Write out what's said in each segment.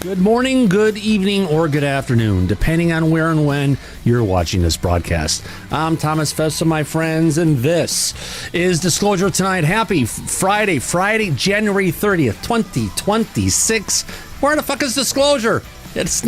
Good morning, good evening, or good afternoon, depending on where and when you're watching this broadcast. I'm Thomas Festa, my friends, and this is Disclosure Tonight. Happy Friday, January 30th, 2026. Where the fuck is Disclosure? It's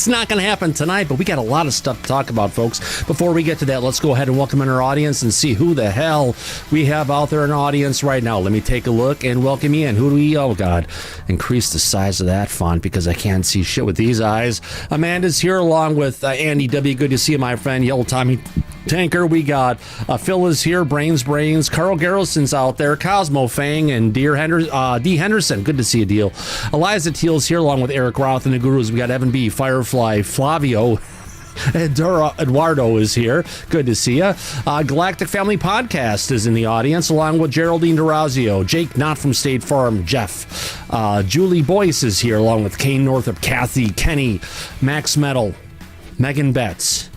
not going to happen tonight, but we got a lot of stuff to talk about, folks. Before we get to that, let's go ahead and welcome in our audience and see who the hell we have out there in our audience right now. Let me take a look and welcome you in. Who do we? Oh, God. Increase the size of that font because I can't see shit with these eyes. Amanda's here along with Andy W. Good to see you, my friend. Yellow Tommy Tanker. We got Phil is here. Brains. Carl Garrison's out there. Cosmo Fang and D. Henderson. Good to see you, Deal. Eliza Teal's here along with Eric Roth and the Gurus. We got Evan B. Firefly, Flavio. Eduardo is here. Good to see you. Galactic Family Podcast is in the audience, along with Geraldine Durazio, Jake Not from State Farm, Jeff. Julie Boyce is here, along with Kane Northup, Kathy, Kenny, Max Metal, Megan Betts,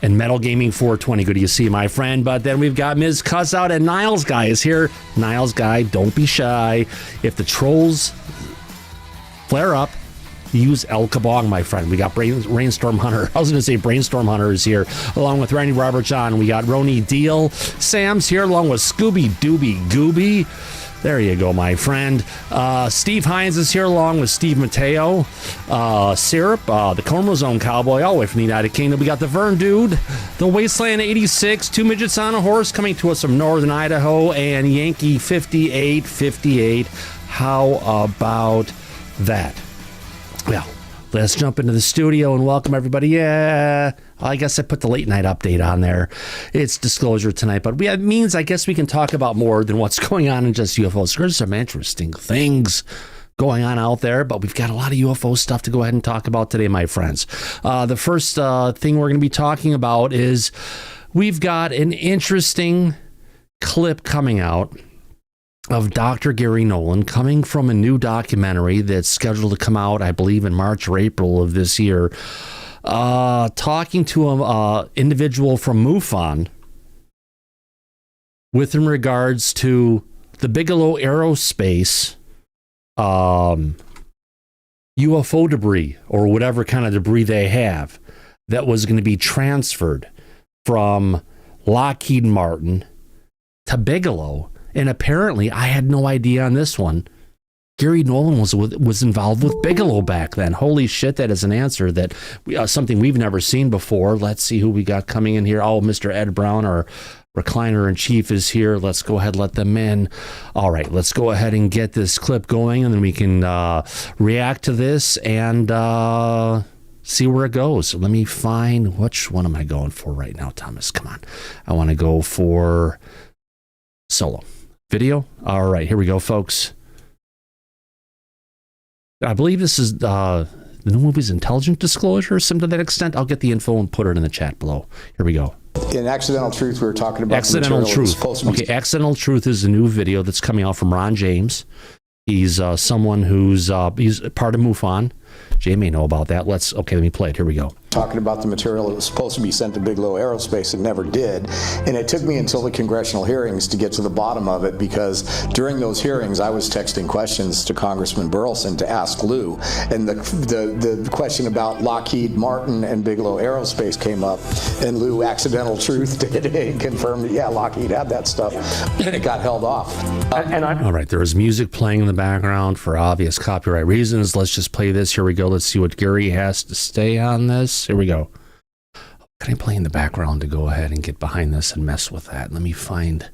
and Metal Gaming 420. Good to see you, my friend. But then we've got Ms. Cuss Out, and Niles Guy is here. Niles Guy, don't be shy. If the trolls flare up, use El Kabong, my friend. We got Brainstorm Hunter. I was going to say Brainstorm Hunter is here, along with Randy Robert John. We got Roni Deal. Sam's here, along with Scooby Dooby Gooby. There you go, my friend. Steve Hines is here, along with Steve Mateo. Syrup, the Chromosome Cowboy, all the way from the United Kingdom. We got the Vern Dude, the Wasteland 86, Two Midgets on a Horse coming to us from Northern Idaho, and Yankee 5858. How about that? Well, let's jump into the studio and welcome everybody. Yeah, I guess I put the late night update on there. It's Disclosure Tonight, but it means I guess we can talk about more than what's going on in just UFOs. There's some interesting things going on out there, but we've got a lot of UFO stuff to go ahead and talk about today, my friends. The first thing we're going to be talking about is we've got an interesting clip coming out of Dr. Garry Nolan, coming from a new documentary that's scheduled to come out, I believe, in March or April of this year, talking to an individual from MUFON with in regards to the Bigelow Aerospace UFO debris, or whatever kind of debris they have, that was going to be transferred from Lockheed Martin to Bigelow. And apparently, I had no idea on this one, Garry Nolan was involved with Bigelow back then. Holy shit, that is an answer that something we've never seen before. Let's see who we got coming in here. Oh, Mr. Ed Brown, our recliner-in-chief, is here. Let's go ahead, let them in. All right, let's go ahead and get this clip going, and then we can react to this and see where it goes. So let me find, which one am I going for right now, Thomas? Come on. I want to go for solo. Video? All right, here we go, folks. I believe this is the new movie's Intelligent Disclosure, or something to that extent. I'll get the info and put it in the chat below. Here we go. In Accidental Truth, we were talking about Accidental Truth. Okay, Accidental Truth is a new video that's coming out from Ron James. He's someone who's he's part of MUFON. Jay may know about that. Let me play it. Here we go. Talking about the material that was supposed to be sent to Bigelow Aerospace and never did. And it took me until the congressional hearings to get to the bottom of it, because during those hearings, I was texting questions to Congressman Burleson to ask Lue. And the question about Lockheed Martin and Bigelow Aerospace came up, and Lue, Accidental Truth, did it and confirmed that, yeah, Lockheed had that stuff. And it got held off. All right, there is music playing in the background for obvious copyright reasons. Let's just play this. Here we go. Let's see what Garry has to say on this. Here we go. Can I play in the background to go ahead and get behind this and mess with that? Let me find.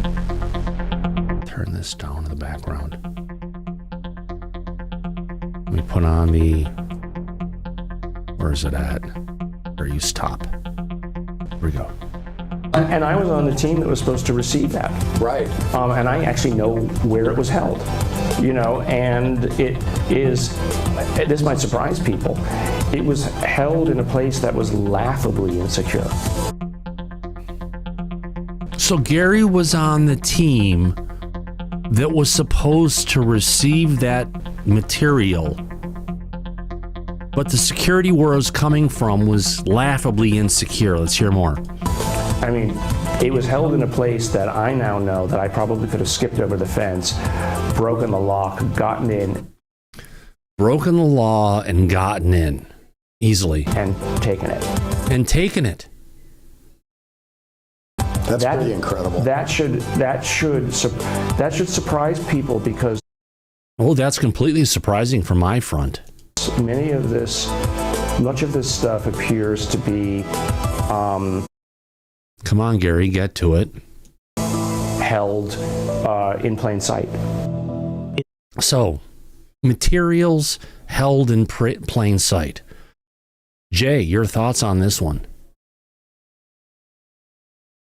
Turn this down in the background. Let me put on the. Where is it at? There you stop. Here we go. And I was on the team that was supposed to receive that. Right. And I actually know where it was held, and it is, this might surprise people, it was held in a place that was laughably insecure. So Garry was on the team that was supposed to receive that material, but the security where it was coming from was laughably insecure. Let's hear more. I mean, it was held in a place that I now know that I probably could have skipped over the fence, broken the lock, gotten in. broken the law and gotten in easily and taken it. That's pretty incredible. That should surprise people, because that's completely surprising from my front. much of this stuff appears to be Come on, Gary, get to it. held in plain sight. So, materials held in plain sight. Jay, your thoughts on this one?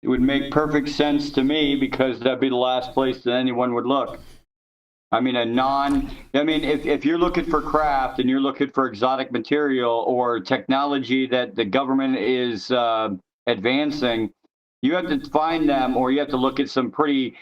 It would make perfect sense to me, because that'd be the last place that anyone would look. I mean, if you're looking for craft and you're looking for exotic material or technology that the government is advancing, you have to find them, or you have to look at some pretty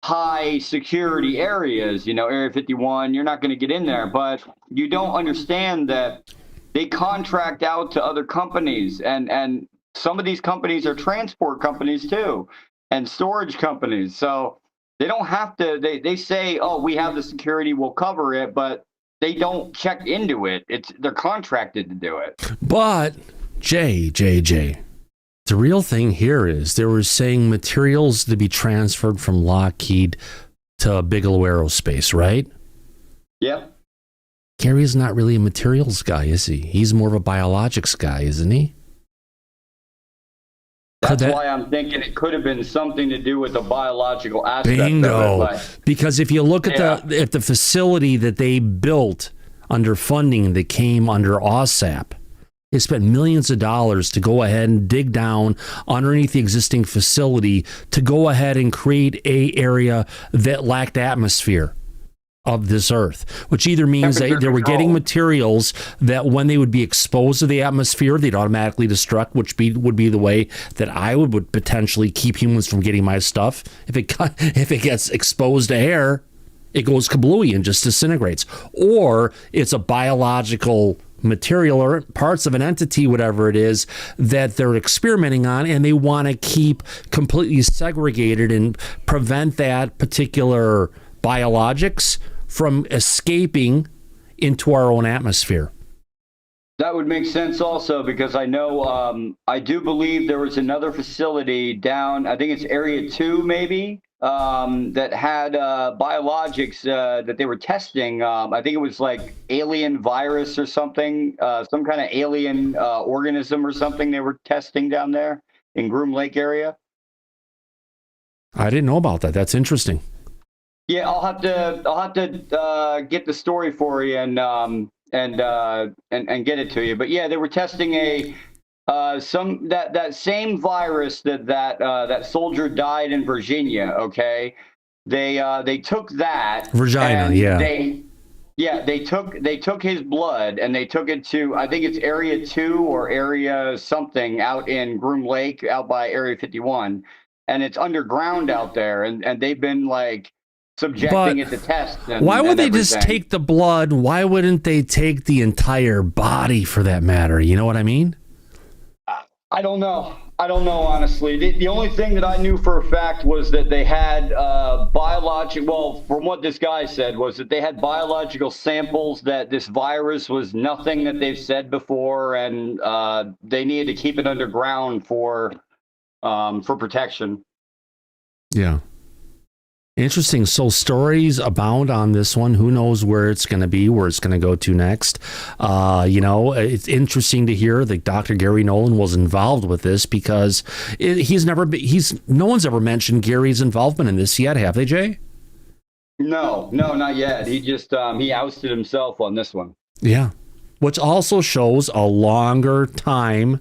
high security areas, Area 51, you're not going to get in there. But you don't understand that they contract out to other companies, and some of these companies are transport companies too, and storage companies. So they don't have to, they say, oh, we have the security, we'll cover it, but they don't check into it. They're contracted to do it. But Jay, the real thing here is they were saying materials to be transferred from Lockheed to Bigelow Aerospace, right? Yep. Gary's not really a materials guy, is he? He's more of a biologics guy, isn't he? That's why I'm thinking it could have been something to do with the biological aspect Bingo. of it. Because if you look at the facility that they built under funding that came under OSAP, they spent millions of dollars to go ahead and dig down underneath the existing facility to go ahead and create a area that lacked atmosphere of this earth, which either means that they were getting materials that when they would be exposed to the atmosphere, they'd automatically destruct, which would be the way that I would potentially keep humans from getting my stuff. If it gets exposed to air, it goes kablooey and just disintegrates. Or it's a biological material or parts of an entity, whatever it is, that they're experimenting on, and they want to keep completely segregated and prevent that particular biologics from escaping into our own atmosphere. That would make sense also, because I know, I do believe there was another facility down, I think it's Area 2 maybe, that had biologics that they were testing. I think it was like alien virus or something, some kind of alien organism or something they were testing down there in Groom Lake area. I didn't know about that. That's interesting. Yeah, I'll have to get the story for you and get it to you. But yeah, they were testing that same virus that soldier died in Virginia. Okay, they took that Virginia, they took his blood and they took it to, I think it's Area 2 or Area something out in Groom Lake, out by Area 51, and it's underground out there, and they've been like subjecting it to tests. Why would they just take the blood? Why wouldn't they take the entire body, for that matter? You know what I mean? I don't know, honestly. The only thing that I knew for a fact was that they had from what this guy said, was that they had biological samples, that this virus was nothing that they've said before, and they needed to keep it underground for protection. Yeah. Interesting. So stories abound on this one. Who knows where it's going to be, where it's going to go to next. It's interesting to hear that Dr. Garry Nolan was involved with this, because no one's ever mentioned Gary's involvement in this yet, have they, Jay? No, not yet. He just he ousted himself on this one. Yeah. Which also shows a longer time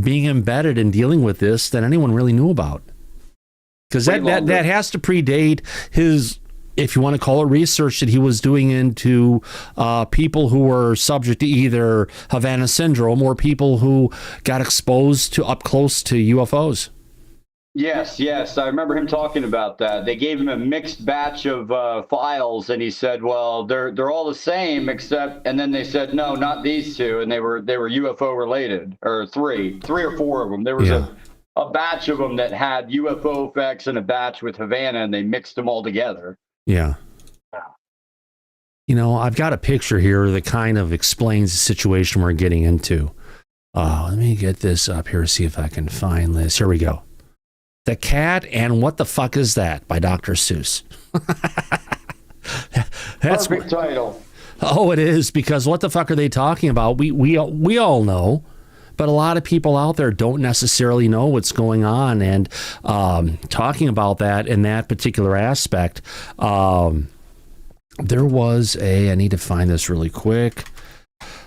being embedded in dealing with this than anyone really knew about. Because that has to predate his, if you want to call it, research that he was doing into people who were subject to either Havana syndrome or people who got exposed to up close to UFOs. Yes. I remember him talking about that. They gave him a mixed batch of files, and he said, well, they're all the same except, and then they said, no, not these two, and they were UFO related, or three or four of them. There was a batch of them that had UFO effects and a batch with Havana, and they mixed them all together. Yeah. I've got a picture here that kind of explains the situation we're getting into. Let me get this up here, see if I can find this. Here we go. The Cat and What the Fuck Is That by Dr. Seuss. That's perfect title. Oh, it is, because what the fuck are they talking about? We all know, but a lot of people out there don't necessarily know what's going on. And talking about that in that particular aspect, there was I need to find this really quick.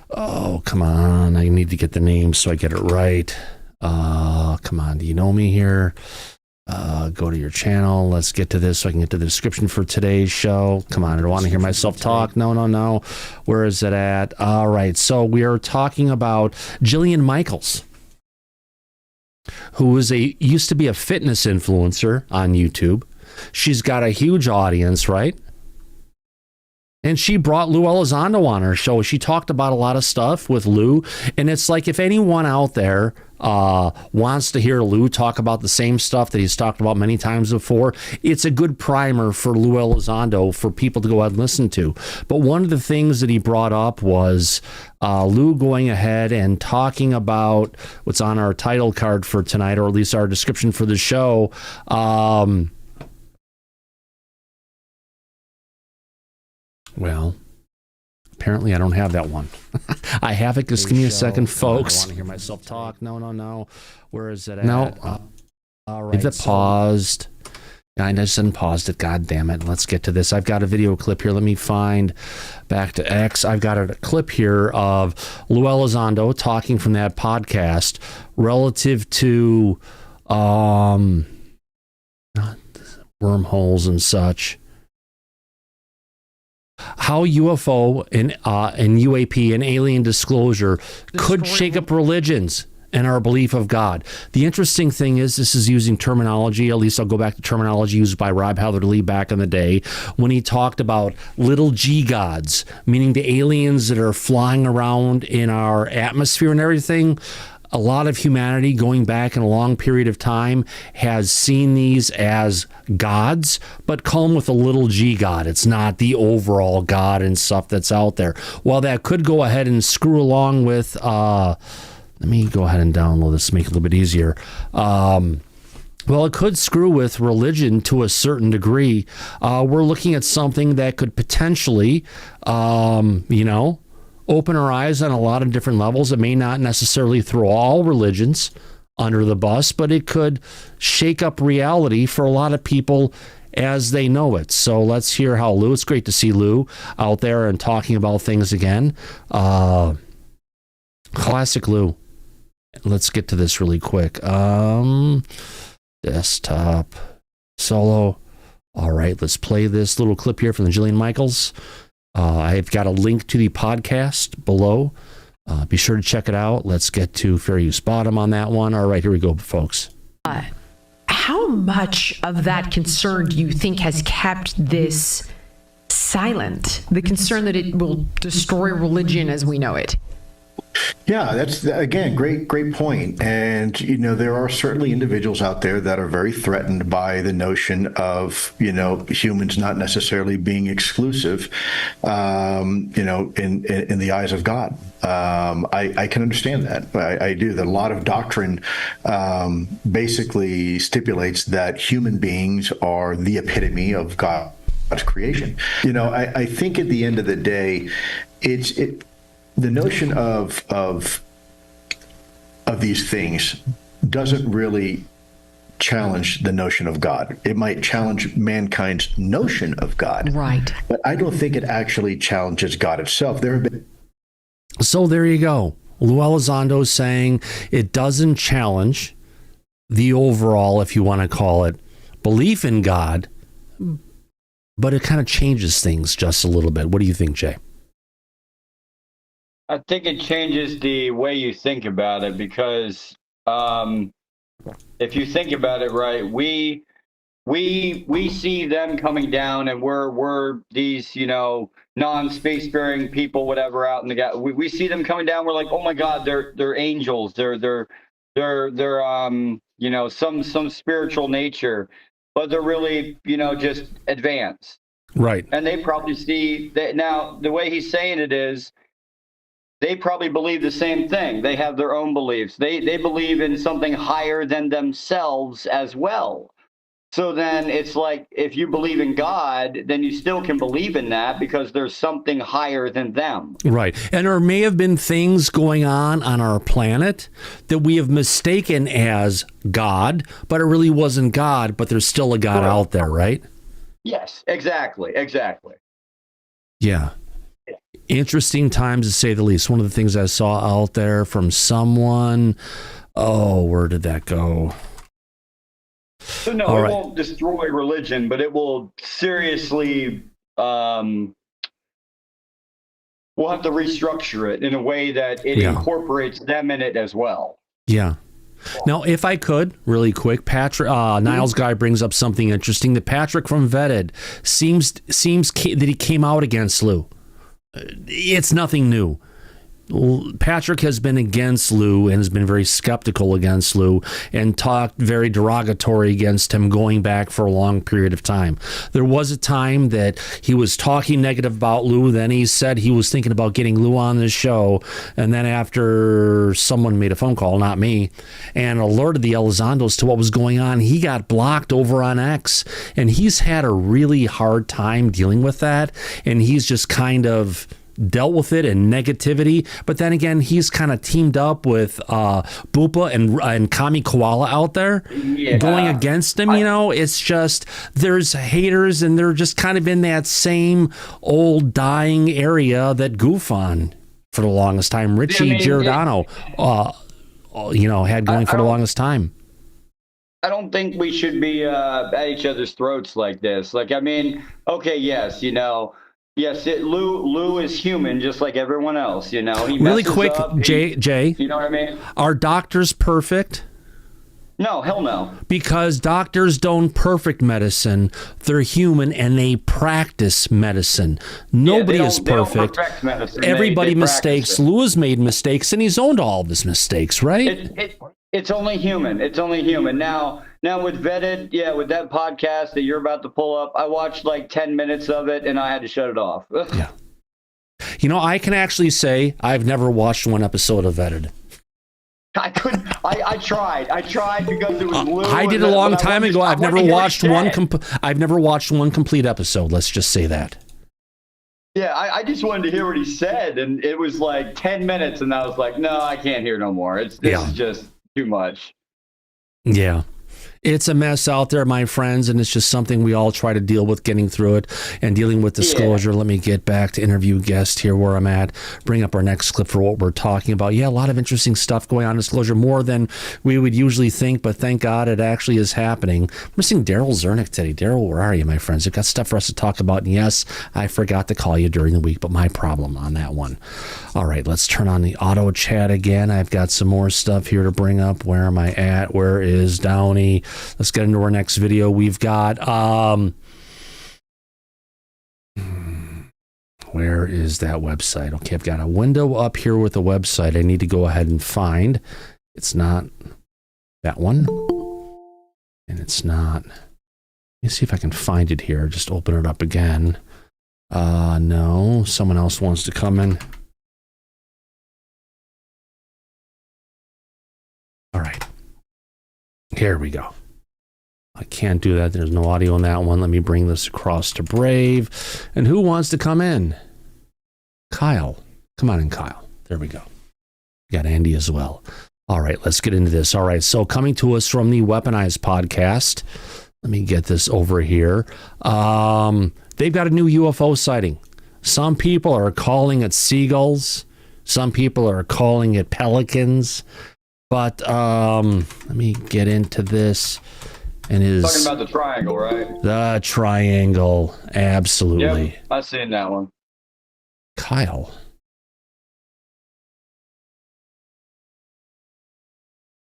Oh, come on. I need to get the name so I get it right. Come on. Do you know me here? Go to your channel. Let's get to this so I can get to the description for today's show. Come on. I don't want to hear myself talk. No. Where is it at? All right. So we are talking about Jillian Michaels, who used to be a fitness influencer on YouTube. She's got a huge audience, right? And she brought Lue Elizondo on her show. She talked about a lot of stuff with Lue. And it's like, if anyone out there wants to hear Lue talk about the same stuff that he's talked about many times before, it's a good primer for Lue Elizondo for people to go ahead and listen to. But one of the things that he brought up was Lue going ahead and talking about what's on our title card for tonight, or at least our description for the show. Well, apparently I don't have that one. I have it. Just give me a second, folks. I don't want to hear myself talk. No. Where is it at? No. All right. Is it paused? I just unpaused it. God damn it. Let's get to this. I've got a video clip here. Let me find back to X. I've got a clip here of Lue Elizondo talking from that podcast relative to wormholes and such. How UFO and UAP and alien disclosure could shake up religions and our belief of God. The interesting thing is, this is using terminology, at least I'll go back to terminology used by Rob Hatherley back in the day, when he talked about little g gods, meaning the aliens that are flying around in our atmosphere and everything. A lot of humanity going back in a long period of time has seen these as gods, but come with a little g god. It's not the overall God and stuff that's out there. While that could go ahead and screw along with, let me go ahead and download this to make it a little bit easier. Well, it could screw with religion to a certain degree. We're looking at something that could potentially, open our eyes on a lot of different levels. It may not necessarily throw all religions under the bus, but it could shake up reality for a lot of people as they know it. So let's hear how Lue, it's great to see Lue out there and talking about things again. Classic Lue. Let's get to this really quick. Desktop, solo. All right, let's play this little clip here from the Jillian Michaels. I've got a link to the podcast below. Be sure to check it out. Let's get to fair use bottom on that one. All right, here we go, folks. How much of that concern do you think has kept this silent? The concern that it will destroy religion as we know it? Yeah, that's, again, great point. And, there are certainly individuals out there that are very threatened by the notion of, humans not necessarily being exclusive, in the eyes of God. I can understand that. I do. That a lot of doctrine basically stipulates that human beings are the epitome of God's creation. I think at the end of the day, the notion of these things doesn't really challenge the notion of God. It might challenge mankind's notion of God. Right. But I don't think it actually challenges God itself. So there you go. Lue Elizondo saying it doesn't challenge the overall, if you want to call it, belief in God, but it kind of changes things just a little bit. What do you think, Jay? I think it changes the way you think about it, because if you think about it right, we see them coming down, and we're these non-spacefaring people, whatever, out in the galaxy. We see them coming down. We're like, oh my God, they're angels. They're some spiritual nature, but they're really just advanced. Right. And they probably see that. Now, the way he's saying it is, they probably believe the same thing. They have their own beliefs. They believe in something higher than themselves as well. So then it's like, if you believe in God, then you still can believe in that because there's something higher than them. Right. And there may have been things going on our planet that we have mistaken as God, but it really wasn't God, but there's still a God out there, right? Yes, exactly. Yeah. Interesting times, to say the least. One of the things I saw out there from someone, where did that go? So no, it won't destroy religion, but it will seriously, we'll have to restructure it in a way that it incorporates them in it as well. Yeah. Now, if I could, really quick, Patrick, Niles guy brings up something interesting. That Patrick from Vetted seems that he came out against Lue. It's nothing new. Patrick has been against Lue and has been very skeptical against Lue and talked very derogatory against him going back for a long period of time. There was a time that he was talking negative about Lue. Then he said he was thinking about getting Lue on the show. And then after someone made a phone call, not me, and alerted the Elizondos to what was going on, he got blocked over on X. And he's had a really hard time dealing with that. And he's just kind of dealt with it and negativity, but then again, he's kind of teamed up with Bupa and Kami Koala out there going against him. It's just, there's haters and they're just kind of in that same old dying area that goof on for the longest time. Richie Giordano, had going for the longest time. I don't think we should be at each other's throats like this. Okay, yes, yes, Lue is human, just like everyone else. He really quick, up, Jay. You know what I mean? Are doctors perfect? No, hell no. Because doctors don't perfect medicine. They're human and they practice medicine. Nobody is perfect. Everybody mistakes. Lue has made mistakes and he's owned all of his mistakes, right? It's only human. It's only human. Now with Vetted, with that podcast that you're about to pull up, I watched like 10 minutes of it and I had to shut it off. Yeah. I can actually say I've never watched one episode of Vetted. I couldn't. I tried. I tried because it was Lue. I did a long time ago. I've never watched one complete episode. Let's just say that. Yeah, I just wanted to hear what he said, and it was like 10 minutes, and I was like, no, I can't hear no more. This is just too much. Yeah. It's a mess out there, my friends, and it's just something we all try to deal with, getting through it and dealing with disclosure. Yeah. Let me get back to interview guest here where I'm at. Bring up our next clip for what we're talking about. Yeah, a lot of interesting stuff going on in disclosure, more than we would usually think, but thank God it actually is happening. I'm missing Daryl Zernick today. Daryl, where are you, my friends? You've got stuff for us to talk about, and yes, I forgot to call you during the week, but my problem on that one. All right, let's turn on the auto chat again. I've got some more stuff here to bring up. Where am I at? Where is Downey? Let's get into our next video. We've got, where is that website? Okay, I've got a window up here with a website I need to go ahead and find. It's not that one. And it's not, let me see if I can find it here. Just open it up again. No, someone else wants to come in. All right. Here we go. I can't do that. There's no audio on that one. Let me bring this across to Brave. And who wants to come in? Kyle. Come on in, Kyle. There we go. Got Andy as well. All right, let's get into this. All right, so coming to us from the Weaponized podcast. Let me get this over here. They've got a new UFO sighting. Some people are calling it seagulls. Some people are calling it pelicans. But let me get into this. And talking about the triangle, right? The triangle, absolutely. Yep, I've seen that one. Kyle.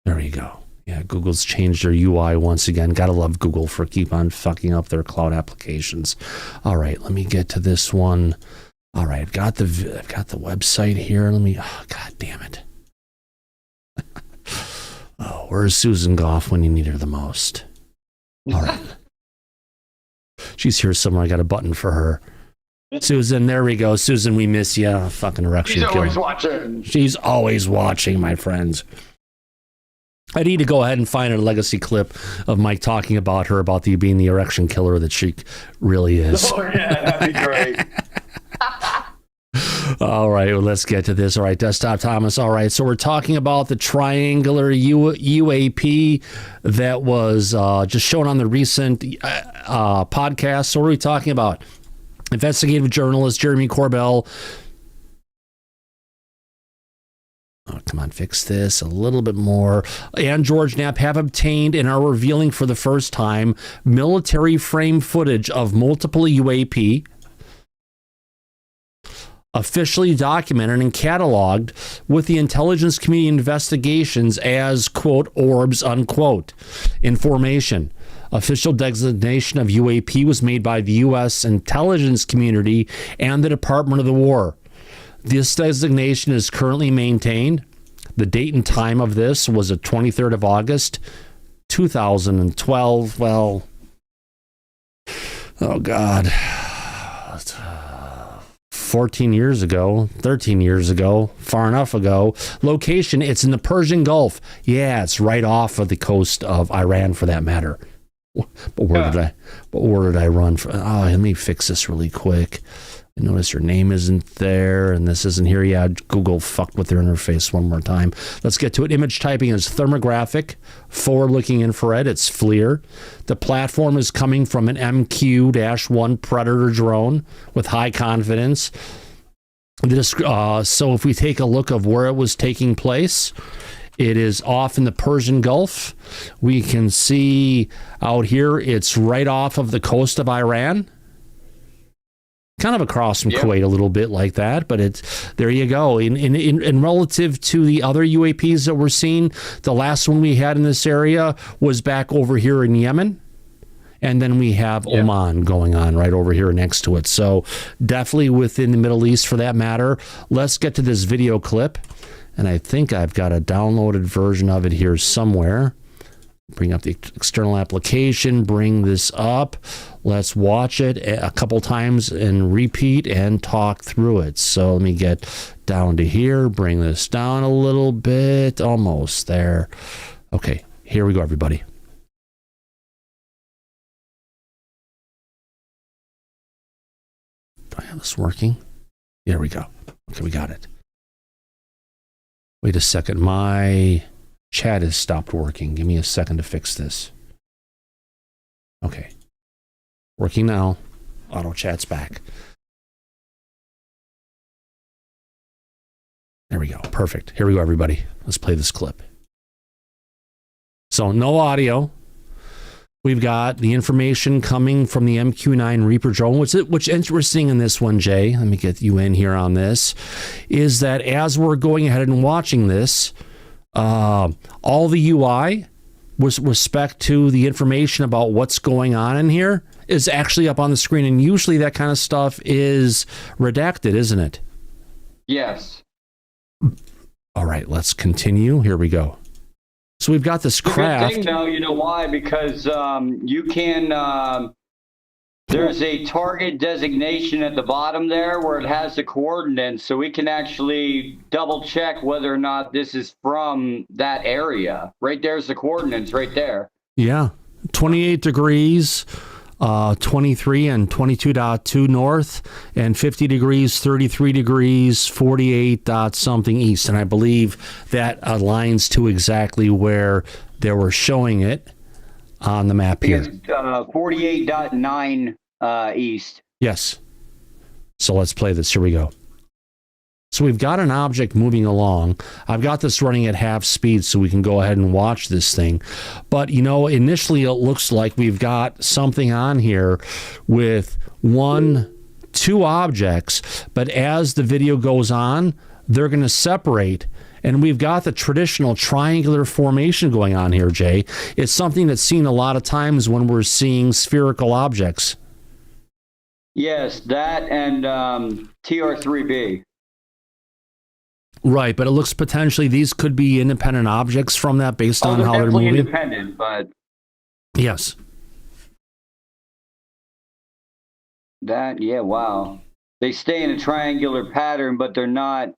There you go. Yeah, Google's changed their UI once again. Gotta love Google for keep on fucking up their cloud applications. All right, let me get to this one. All right, I've got the website here. Let me. Oh, God damn it. Oh, where's Susan Goff when you need her the most? All right. She's here somewhere. I got a button for her. Susan, there we go. Susan, we miss you. Fucking erection killer. She's always watching. She's always watching, my friends. I need to go ahead and find a legacy clip of Mike talking about her, about being the erection killer that she really is. Oh, yeah, that'd be great. All right, well, let's get to this. All right, Desktop Thomas. All right, so we're talking about the triangular UAP that was just shown on the recent podcast. So what are we talking about? Investigative journalist Jeremy Corbell. Oh, come on, fix this a little bit more. And George Knapp have obtained and are revealing for the first time military frame footage of multiple UAP, officially documented and cataloged with the intelligence community investigations as, quote, orbs, unquote, information. Official designation of UAP was made by the U.S. intelligence community and the Department of the War. This designation is currently maintained. The date and time of this was the 23rd of August, 2012. Well, oh God, 14 years ago, 13 years ago, far enough ago. Location, it's in the Persian Gulf. Yeah, it's right off of the coast of Iran, for that matter. But where did I run from? Oh, let me fix this really quick. I notice your name isn't there, and this isn't here. Yeah, Google fucked with their interface one more time. Let's get to it. Image typing is thermographic, forward-looking infrared. It's FLIR. The platform is coming from an MQ-1 Predator drone with high confidence. So if we take a look of where it was taking place, it is off in the Persian Gulf. We can see out here, it's right off of the coast of Iran. Kind of across from Kuwait a little bit like that, but it's there you go. In relative to the other UAPs that we're seeing, the last one we had in this area was back over here in Yemen. And then we have Oman going on right over here next to it. So definitely within the Middle East for that matter. Let's get to this video clip. And I think I've got a downloaded version of it here somewhere. Bring up the external application, bring this up. Let's watch it a couple times and repeat and talk through it. So let me get down to here, bring this down a little bit, almost there. Okay, here we go, everybody. Do I have this working? There we go. Okay, we got it. Wait a second, my chat has stopped working. Give me a second to fix this. Okay. Working now. Auto chat's back. There we go. Perfect. Here we go, everybody. Let's play this clip. So no audio. We've got the information coming from the MQ-9 Reaper drone, which interesting in this one, Jay, let me get you in here on this, is that as we're going ahead and watching this, all the UI with respect to the information about what's going on in here is actually up on the screen. And usually that kind of stuff is redacted, isn't it? Yes. All right, let's continue. Here we go. So we've got this craft. Good thing, though, you know why? Because you can, there's a target designation at the bottom there where it has the coordinates, so we can actually double check whether or not this is from that area. Right there's the coordinates right there. Yeah, 28 degrees, 23 and 22.2 north, and 50 degrees, 33 degrees, 48 dot something east. And I believe that aligns to exactly where they were showing it on the map here. 48.9 east. Yes. So let's play this. Here we go. So we've got an object moving along. I've got this running at half speed so we can go ahead and watch this thing. But, you know, initially it looks like we've got something on here with two objects. But as the video goes on, they're going to separate. And we've got the traditional triangular formation going on here, Jay. It's something that's seen a lot of times when we're seeing spherical objects. Yes, that and TR3B. Right, but it looks potentially these could be independent objects from that based on how they're moving. Independent, but yes. Yeah, wow. They stay in a triangular pattern, but they're not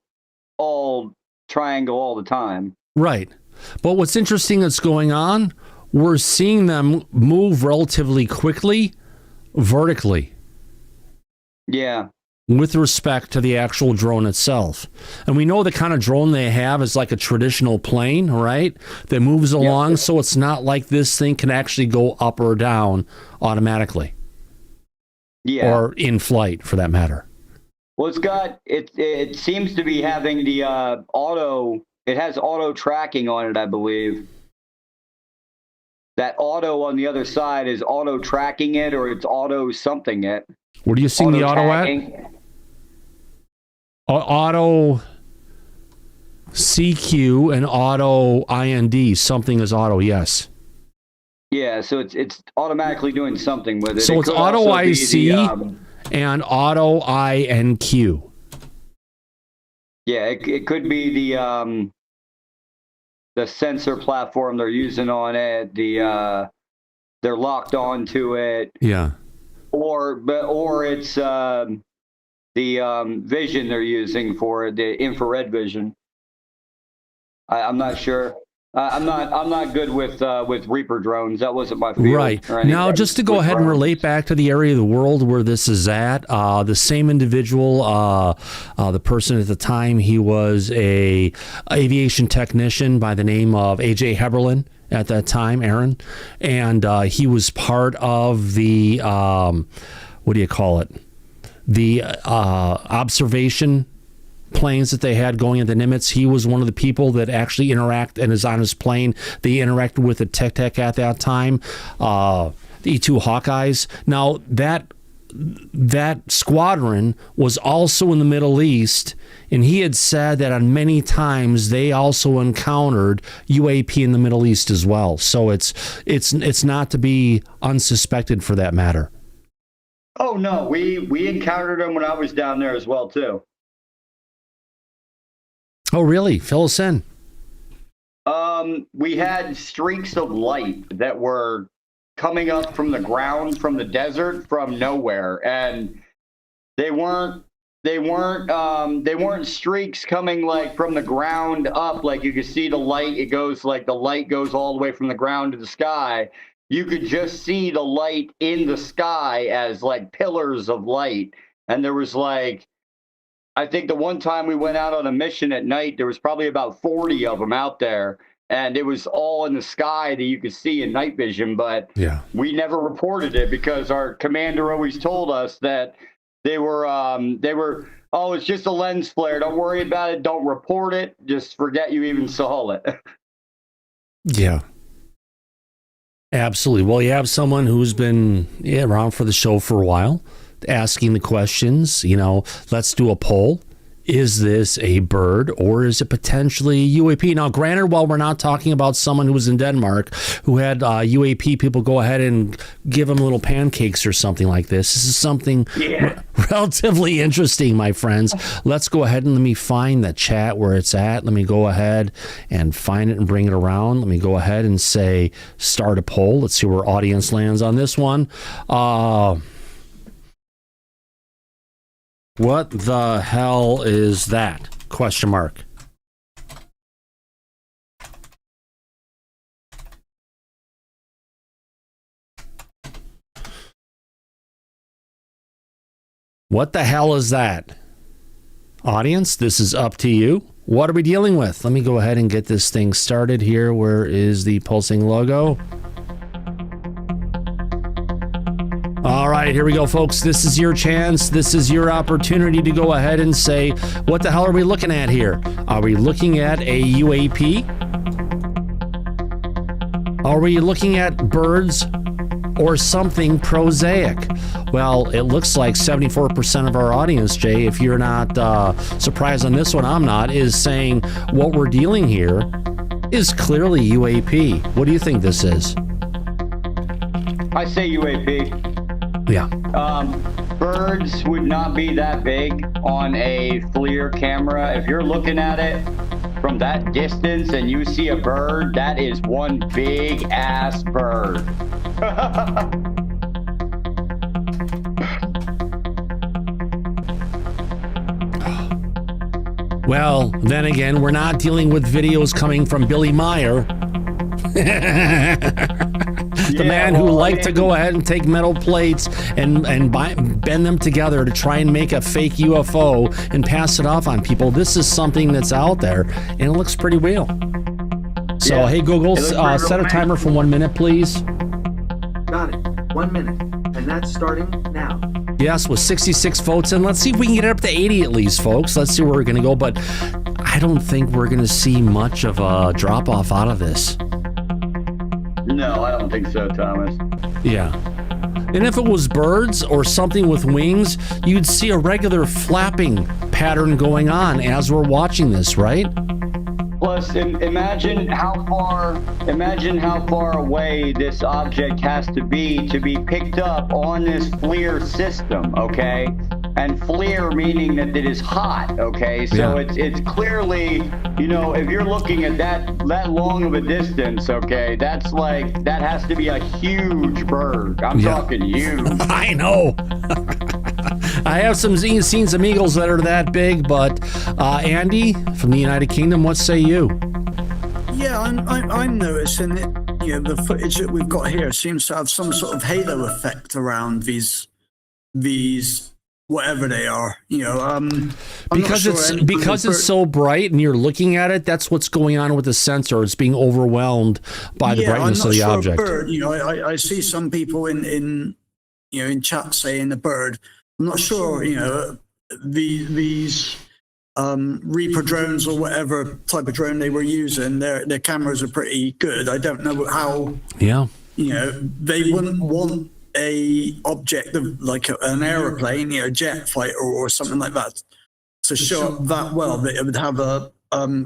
all triangle all the time. Right. But what's interesting that's going on, we're seeing them move relatively quickly vertically. Yeah. With respect to the actual drone itself. And we know the kind of drone they have is like a traditional plane, right? That moves along, so it's not like this thing can actually go up or down automatically. Yeah. Or in flight, for that matter. Well, it seems to be having the it has auto tracking on it, I believe. That auto on the other side is auto tracking it, or it's auto something it. What are you seeing the auto at? Auto CQ and auto IND. Something is auto, yes. Yeah, so it's automatically doing something with it. So it's auto IC and auto INQ. Yeah, it could be the sensor platform they're using on it. They're locked onto it. Yeah. Or it's the vision they're using for it, the infrared vision. I'm not sure. I'm not good with Reaper drones. That wasn't my field. Right. Now, just to go ahead and relate back to the area of the world where this is at, the same individual, the person at the time, he was a aviation technician by the name of A.J. Heberlin at that time, Aaron, and he was part of the, what do you call it? The observation planes that they had going into Nimitz. He was one of the people that actually interact and is on his plane. They interacted with the Tech at that time, the E-2 Hawkeyes. Now, that squadron was also in the Middle East, and he had said that on many times they also encountered UAP in the Middle East as well. So it's not to be unsuspected for that matter. Oh no, we encountered them when I was down there as well too. Oh, really? Fill us in. We had streaks of light that were coming up from the ground, from the desert, from nowhere, and they weren't streaks coming like from the ground up, like you could see the light. It goes like the light goes all the way from the ground to the sky. You could just see the light in the sky as like pillars of light, and there was like, I think the one time we went out on a mission at night, there was probably about 40 of them out there, and it was all in the sky that you could see in night vision, but we never reported it because our commander always told us that they were, oh, it's just a lens flare. Don't worry about it. Don't report it. Just forget you even saw it. Yeah. Absolutely. Well, you have someone who's been around for the show for a while, asking the questions, let's do a poll. Is this a bird or is it potentially UAP? Now, granted, while we're not talking about someone who was in Denmark who had UAP people go ahead and give them little pancakes or something like this. This is something relatively interesting, my friends. Let's go ahead and let me find the chat where it's at. Let me go ahead and find it and bring it around. Let me go ahead and say start a poll. Let's see where audience lands on this one. What the hell is that? Question mark. What the hell is that? Audience, this is up to you. What are we dealing with? Let me go ahead and get this thing started here. Where is the pulsing logo? All right, here we go, folks. This is your chance. This is your opportunity to go ahead and say, what the hell are we looking at here? Are we looking at a UAP? Are we looking at birds or something prosaic? Well, it looks like 74% of our audience, Jay, if you're not surprised on this one, I'm not, is saying what we're dealing here is clearly UAP. What do you think this is? I say UAP. Yeah. Birds would not be that big on a FLIR camera. If you're looking at it from that distance and you see a bird, that is one big ass bird. Well, then again, we're not dealing with videos coming from Billy Meyer. The man who liked to go ahead and take metal plates and bend them together to try and make a fake UFO and pass it off on people. This is something that's out there, and it looks pretty real. So, Yeah, hey, Google, set a timer for 1 minute, please. Got it. 1 minute. And that's starting now. Yes, with 66 votes, and let's see if we can get it up to 80 at least, folks. Let's see where we're going to go, but I don't think we're going to see much of a drop-off out of this. No, I don't think so, Thomas. Yeah. And if it was birds or something with wings, you'd see a regular flapping pattern going on as we're watching this, right? Plus, imagine how far away this object has to be picked up on this FLIR system, okay? And FLIR meaning that it is hot, okay? So Yeah. it's clearly, if you're looking at that long of a distance, okay, that has to be a huge bird. I'm talking huge. I know. I have seen some eagles that are that big, but Andy from the United Kingdom, what say you? Yeah, I'm noticing it. The footage that we've got here seems to have some sort of halo effect around these whatever they are. I'm Because not sure it's so bright and you're looking at it. That's what's going on with the sensor. It's being overwhelmed by the brightness of the object. Bird, I see some people in chat saying the bird. I'm not sure. These Reaper drones or whatever type of drone they were using, their cameras are pretty good. I don't know how. Yeah. They wouldn't want a object of like an aeroplane, jet fighter or something like that, to show up that well that it would have a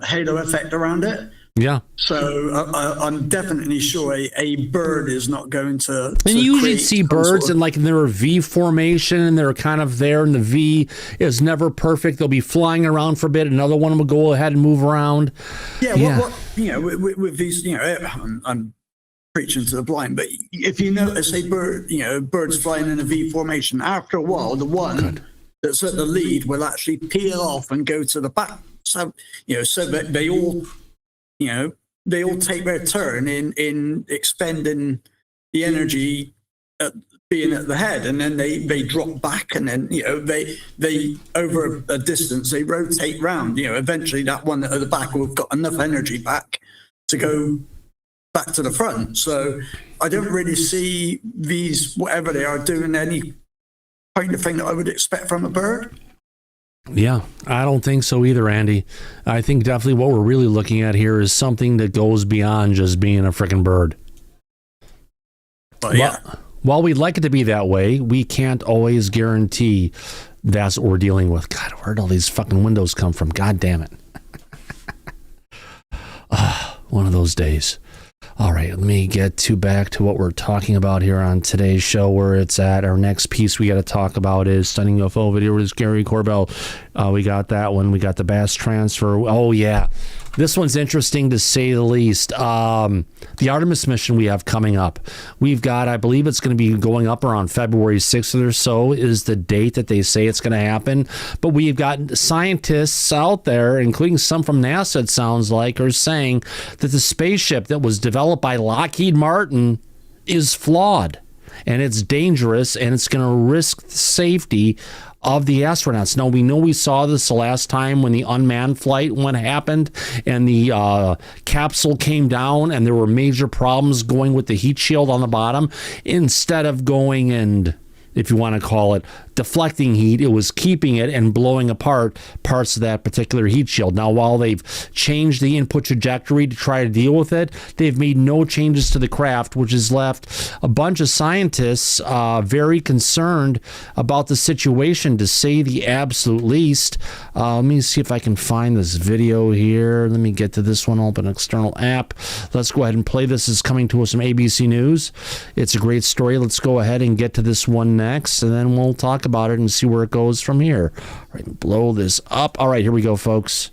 halo effect around it. Yeah. So I'm definitely sure a bird is not going to. And you usually see birds in their V formation, and they're kind of there, and the V is never perfect. They'll be flying around for a bit. Another one will go ahead and move around. Yeah. What with these, I'm preaching to the blind, but if you notice a bird, birds flying in a V formation, after a while, the one that's at the lead will actually peel off and go to the back. So so that they all. They all take their turn in expending the energy at being at the head, and then they drop back, and then they over a distance they rotate round. Eventually that one at the back will have got enough energy back to go back to the front. So I don't really see these, whatever they are, doing any kind of thing that I would expect from a bird. Yeah, I don't think so either, Andy. I think definitely what we're really looking at here is something that goes beyond just being a freaking bird. But yeah. While we'd like it to be that way, we can't always guarantee that's what we're dealing with. God, where'd all these fucking windows come from? God damn it. One of those days. All right, let me get back to what we're talking about here on today's show, where it's at. Our next piece we got to talk about is Stunning UFO Video with Garry Corbell. We got that one. We got the BAAS Transfer. Oh, yeah. This one's interesting to say the least. The Artemis mission we have coming up. We've got, I believe it's going to be going up around February 6th or so is the date that they say it's going to happen. But we've got scientists out there, including some from NASA, it sounds like, are saying that the spaceship that was developed by Lockheed Martin is flawed and it's dangerous and it's going to risk the safety of the astronauts. Now, we know we saw this the last time when the unmanned flight happened and the capsule came down and there were major problems going with the heat shield on the bottom. Instead of going and, if you want to call it, deflecting heat, it was keeping it and blowing apart parts of that particular heat shield. Now, while they've changed the input trajectory to try to deal with it, they've made no changes to the craft, which has left a bunch of scientists very concerned about the situation, to say the absolute least. Let me see if I can find this video here. Let me get to this one, open external app. Let's go ahead and play this. It's coming to us from ABC News. It's a great story. Let's go ahead and get to this one next, and then we'll talk about it and see where it goes from here. All right, blow this up. All right, here we go, folks.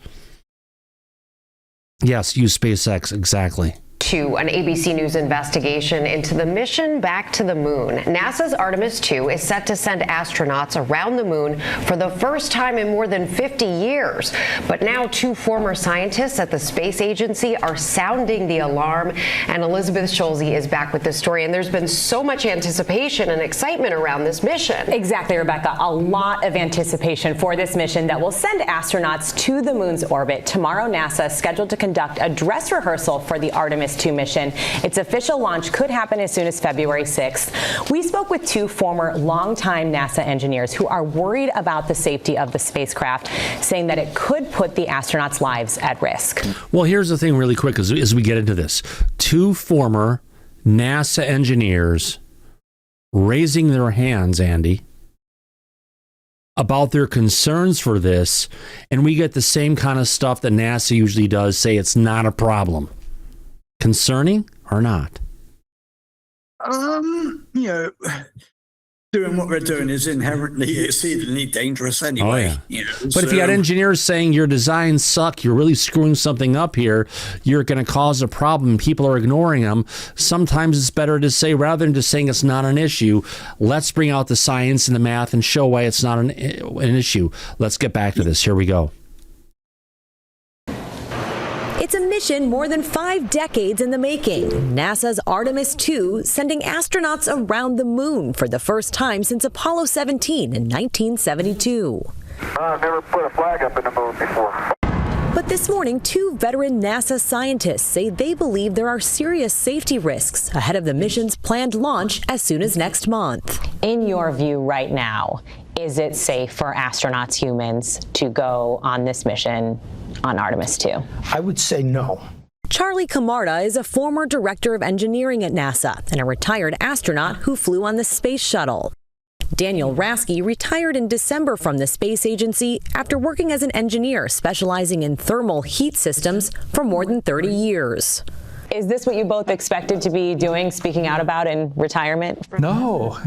Yes, use SpaceX, exactly. to an ABC News investigation into the mission back to the moon. NASA's Artemis 2 is set to send astronauts around the moon for the first time in more than 50 years. But now 2 former scientists at the space agency are sounding the alarm, and Elizabeth Schulze is back with this story. And there's been so much anticipation and excitement around this mission. Exactly, Rebecca. A lot of anticipation for this mission that will send astronauts to the moon's orbit. Tomorrow, NASA is scheduled to conduct a dress rehearsal for the Artemis 2 mission. Its official launch could happen as soon as February 6th. We spoke with 2 former longtime NASA engineers who are worried about the safety of the spacecraft, saying that it could put the astronauts' lives at risk. Well, here's the thing really quick as we get into this. 2 former NASA engineers raising their hands, Andy, about their concerns for this, and we get the same kind of stuff that NASA usually does, say it's not a problem. Concerning or not? Doing what we're doing is inherently exceedingly dangerous anyway. Oh, yeah. But if you had engineers saying your designs suck, you're really screwing something up here, you're going to cause a problem, people are ignoring them, sometimes it's better to say, rather than just saying it's not an issue, let's bring out the science and the math and show why it's not an issue. Let's get back to this. Here we go. It's a mission more than 5 decades in the making. NASA's Artemis 2 sending astronauts around the moon for the first time since Apollo 17 in 1972. I've never put a flag up in the moon before. But this morning, 2 veteran NASA scientists say they believe there are serious safety risks ahead of the mission's planned launch as soon as next month. In your view right now, is it safe for astronauts, humans, to go on this mission on Artemis 2? I would say no. Charlie Camarda is a former director of engineering at NASA and a retired astronaut who flew on the space shuttle. Daniel Rasky retired in December from the space agency after working as an engineer specializing in thermal heat systems for more than 30 years. Is this what you both expected to be doing, speaking out about in retirement? No.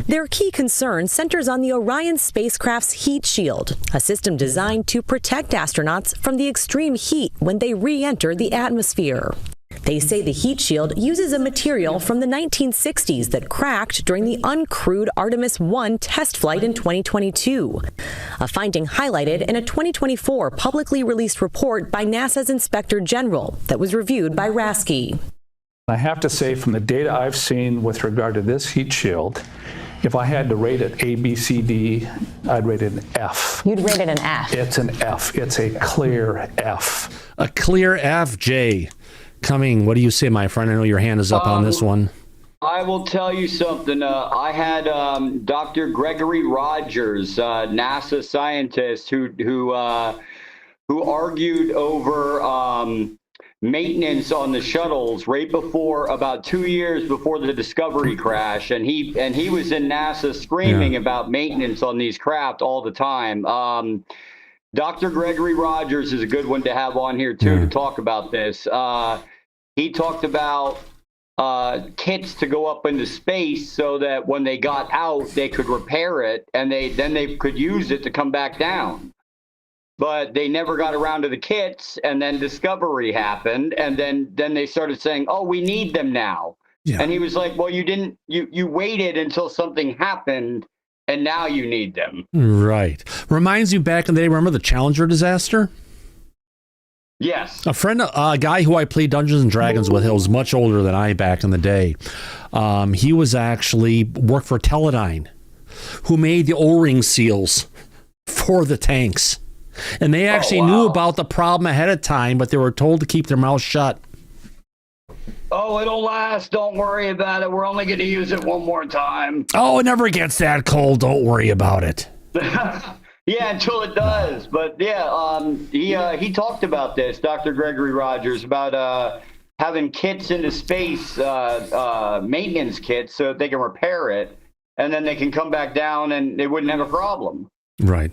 Their key concern centers on the Orion spacecraft's heat shield, a system designed to protect astronauts from the extreme heat when they re-enter the atmosphere. They say the heat shield uses a material from the 1960s that cracked during the uncrewed Artemis 1 test flight in 2022, a finding highlighted in a 2024 publicly released report by NASA's Inspector General that was reviewed by Rasky. I have to say, from the data I've seen with regard to this heat shield, if I had to rate it A, B, C, D, I'd rate it an F. You'd rate it an F? It's an F. It's a clear F. A clear F, Jay. Cumming, what do you say, my friend? I know your hand is up on this one. I will tell you something. I had Dr. Gregory Rogers, NASA scientist, who argued over maintenance on the shuttles right before, about 2 years before the Discovery crash, and he was in NASA screaming about maintenance on these craft all the time. Dr. Gregory Rogers is a good one to have on here too to talk about this. He talked about kits to go up into space so that when they got out, they could repair it, and then they could use it to come back down. But they never got around to the kits, and then Discovery happened, and then they started saying, "Oh, we need them now." Yeah. And he was like, "Well, you waited until something happened, and now you need them." Right. Reminds you back in the day, remember the Challenger disaster? Yes. A guy who I played Dungeons and Dragons with, he was much older than I back in the day. He was actually worked for Teledyne, who made the O-ring seals for the tanks. And they actually knew about the problem ahead of time, but they were told to keep their mouths shut. Oh, it'll last. Don't worry about it. We're only going to use it one more time. Oh, it never gets that cold. Don't worry about it. Yeah, until it does. But yeah, he talked about this, Dr. Gregory Rogers, about having kits into space, maintenance kits, so that they can repair it, and then they can come back down and they wouldn't have a problem. Right.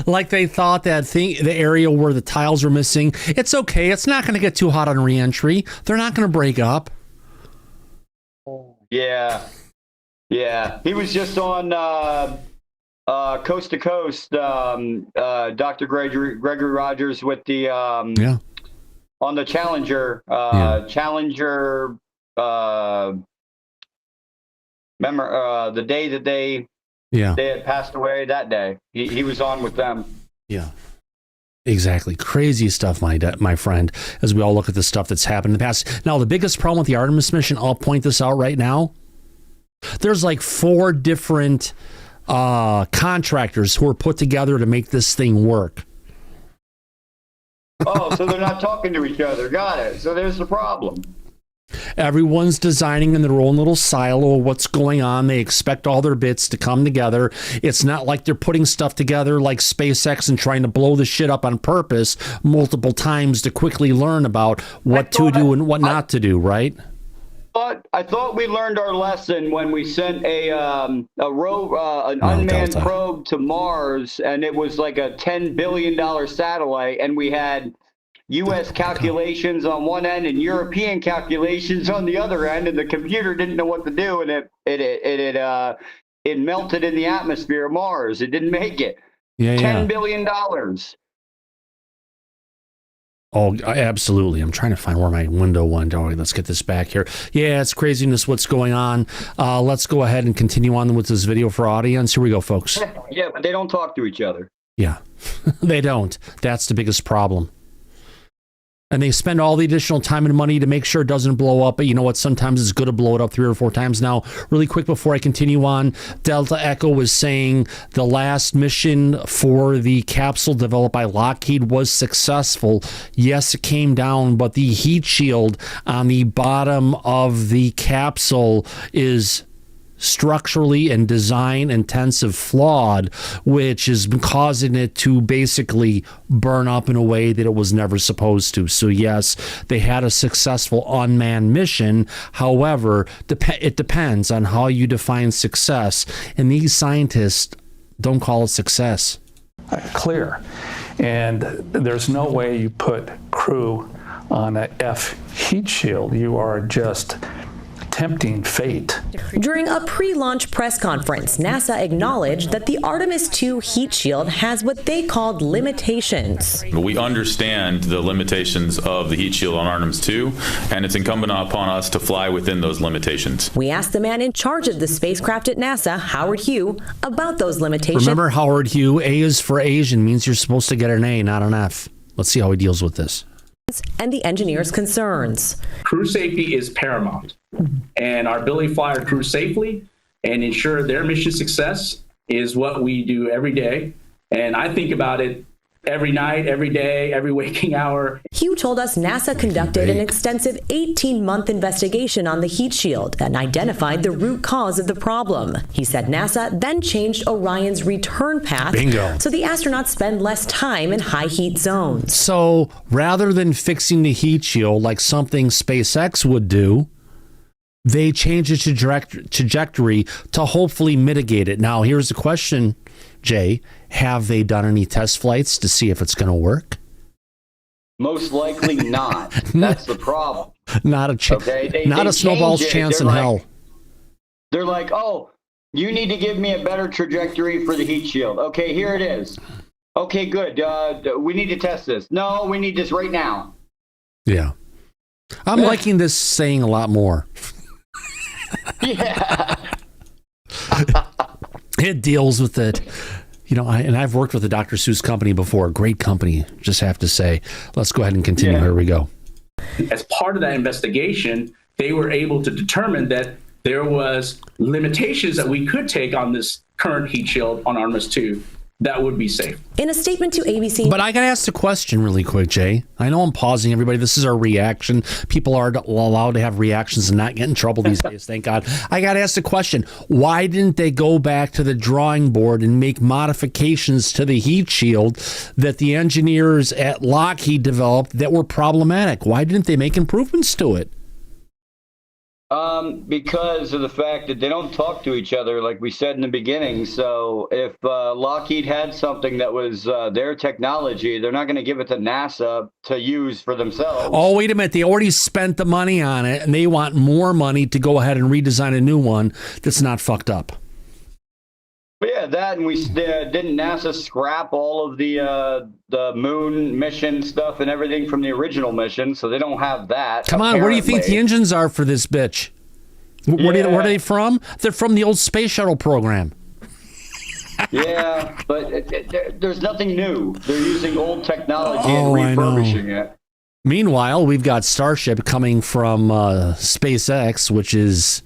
Like they thought that thing, the area where the tiles were missing, it's okay. It's not going to get too hot on reentry. They're not going to break up. Yeah. Yeah. He was just on Coast to Coast, Dr. Gregory Rogers with the on the Challenger. Challenger. Remember the day that they had passed away that day. He was on with them. Yeah. Exactly. Crazy stuff, my friend, as we all look at the stuff that's happened in the past. Now, the biggest problem with the Artemis mission, I'll point this out right now. There's like 4 different contractors who are put together to make this thing work. Oh, so they're not talking to each other. Got it. So there's the problem. Everyone's designing in their own little silo of what's going on. They expect all their bits to come together. It's not like they're putting stuff together like SpaceX and trying to blow the shit up on purpose multiple times to quickly learn about what to do and what not to do, right? But I thought we learned our lesson when we sent an unmanned probe to Mars, and it was like a $10 billion satellite, and we had U.S. calculations on one end and European calculations on the other end, and the computer didn't know what to do, and it melted in the atmosphere of Mars. It didn't make it. $10 billion. Oh, absolutely. I'm trying to find where my window went. Oh, let's get this back here. Yeah, it's craziness what's going on. Let's go ahead and continue on with this video for audience. Here we go, folks. Yeah, but they don't talk to each other. Yeah, they don't. That's the biggest problem. And they spend all the additional time and money to make sure it doesn't blow up. But you know what? Sometimes it's good to blow it up 3 or 4 times. Now, really quick before I continue on, Delta Echo was saying the last mission for the capsule developed by Lockheed was successful. Yes, it came down, but the heat shield on the bottom of the capsule is structurally and design intensive flawed, which is causing it to basically burn up in a way that it was never supposed to. So yes, they had a successful unmanned mission. However, it depends on how you define success, and these scientists don't call it success. Clear. And there's no way you put crew on a F heat shield. You are just tempting fate. During a pre-launch press conference, NASA acknowledged that the Artemis II heat shield has what they called limitations. We understand the limitations of the heat shield on Artemis II, and it's incumbent upon us to fly within those limitations. We asked the man in charge of the spacecraft at NASA, Howard Hugh, about those limitations. Remember Howard Hugh, A is for Asian, means you're supposed to get an A, not an F. Let's see how he deals with this. And the engineer's concerns. Crew safety is paramount, and our ability to fly our crew safely and ensure their mission success is what we do every day. And I think about it every night, every day, every waking hour. Hugh told us NASA conducted an extensive 18-month investigation on the heat shield and identified the root cause of the problem. He said NASA then changed Orion's return path so the astronauts spend less time in high heat zones. So rather than fixing the heat shield like something SpaceX would do, they changed the trajectory to hopefully mitigate it. Now, here's the question, Jay. Have they done any test flights to see if it's going to work? Most likely not. That's the problem. Not a snowball's chance in hell. They're like, oh, you need to give me a better trajectory for the heat shield. Okay, here it is. Okay, good. We need to test this. No, we need this right now. Yeah. I'm liking this saying a lot more. Yeah. It deals with it. You know, I've worked with the Dr. Seuss company before. Great company, just have to say. Let's go ahead and continue. Here we go. As part of that investigation, they were able to determine that there was limitations that we could take on this current heat shield on Artemis II that would be safe. In a statement to ABC. But I got to ask the question really quick, Jay. I know I'm pausing everybody. This is our reaction. People are allowed to have reactions and not get in trouble these days, thank God. I got to ask the question, why didn't they go back to the drawing board and make modifications to the heat shield that the engineers at Lockheed developed that were problematic? Why didn't they make improvements to it? Because of the fact that they don't talk to each other, like we said in the beginning. So if Lockheed had something that was their technology, they're not going to give it to NASA to use for themselves. Oh, wait a minute. They already spent the money on it, and they want more money to go ahead and redesign a new one that's not fucked up. But yeah, that, and didn't NASA scrap all of the moon mission stuff and everything from the original mission, so they don't have that. Come on, where do you think the engines are for this bitch? Where are they from? They're from the old space shuttle program. Yeah, but there's nothing new. They're using old technology and refurbishing it. Meanwhile, we've got Starship coming from SpaceX, which is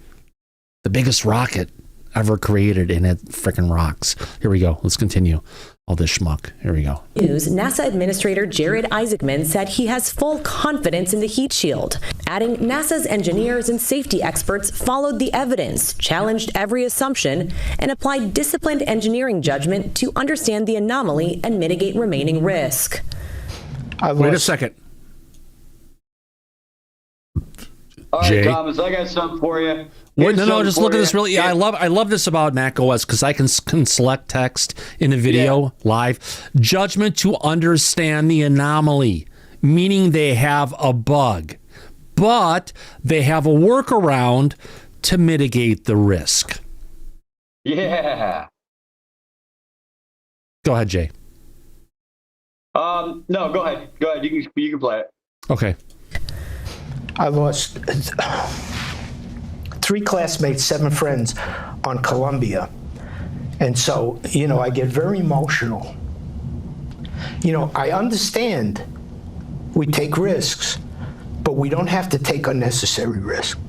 the biggest rocket ever created, and it frickin' rocks. Here we go. Let's continue all this schmuck. Here we go. News, NASA Administrator Jared Isaacman said he has full confidence in the heat shield, adding NASA's engineers and safety experts followed the evidence, challenged every assumption, and applied disciplined engineering judgment to understand the anomaly and mitigate remaining risk. Wait a second. All right, Jay? Thomas, I got something for you. No, just look at this. Really, I love this about Mac OS because I can select text in a video live. Judgment to understand the anomaly, meaning they have a bug, but they have a workaround to mitigate the risk. Yeah. Go ahead, Jay. No, go ahead. Go ahead. You can play it. Okay. I lost 3 classmates, 7 friends on Columbia. And so, I get very emotional. I understand we take risks, but we don't have to take unnecessary risks.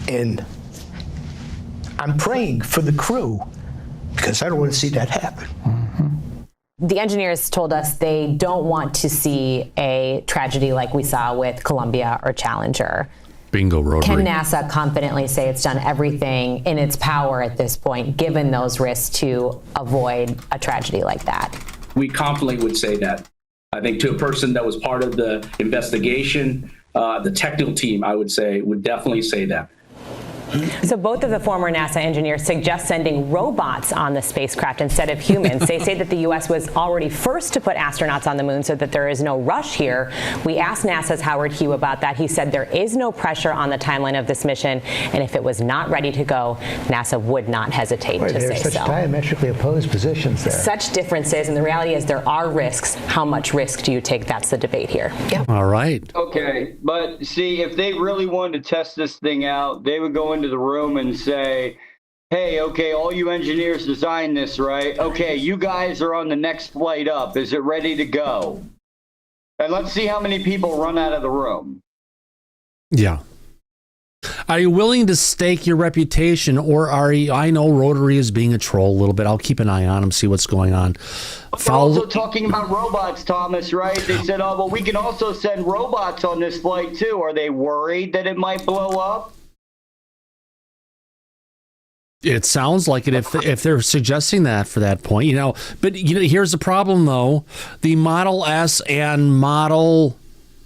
And I'm praying for the crew because I don't want to see that happen. The engineers told us they don't want to see a tragedy like we saw with Columbia or Challenger. Bingo, Rotary. Can NASA confidently say it's done everything in its power at this point, given those risks, to avoid a tragedy like that? We confidently would say that. I think to a person that was part of the investigation, the technical team, I would definitely say that. So both of the former NASA engineers suggest sending robots on the spacecraft instead of humans. They say that the U.S. was already first to put astronauts on the moon, so that there is no rush here. We asked NASA's Howard Hugh about that. He said there is no pressure on the timeline of this mission, and if it was not ready to go, NASA would not hesitate to say so. There's such diametrically opposed positions there. Such differences, and the reality is there are risks. How much risk do you take? That's the debate here. Yeah. All right. Okay, but see, if they really wanted to test this thing out, they would go into the room and say, hey, okay, all you engineers designed this, right? Okay, you guys are on the next flight up. Is it ready to go? And let's see how many people run out of the room. Yeah. Are you willing to stake your reputation, or are you? I know Rotary is being a troll a little bit. I'll keep an eye on him, see what's going on. We're also talking about robots, Thomas, right? They said, oh, well, we can also send robots on this flight, too. Are they worried that it might blow up? It sounds like it if they're suggesting that for that point, But here's the problem though: the Model S and Model,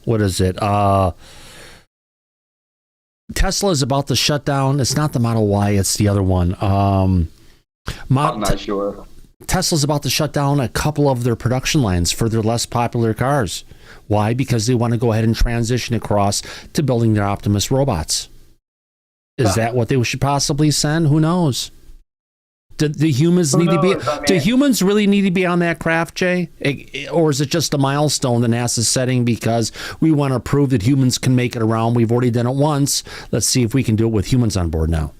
what is it? Tesla is about to shut down. It's not the Model Y; it's the other one. I'm not sure. Tesla's about to shut down a couple of their production lines for their less popular cars. Why? Because they want to go ahead and transition across to building their Optimus robots. Is that what they should possibly send? Who knows? Do humans need to be? Do humans really need to be on that craft, Jay? Or is it just a milestone that NASA's setting because we want to prove that humans can make it around? We've already done it once. Let's see if we can do it with humans on board now.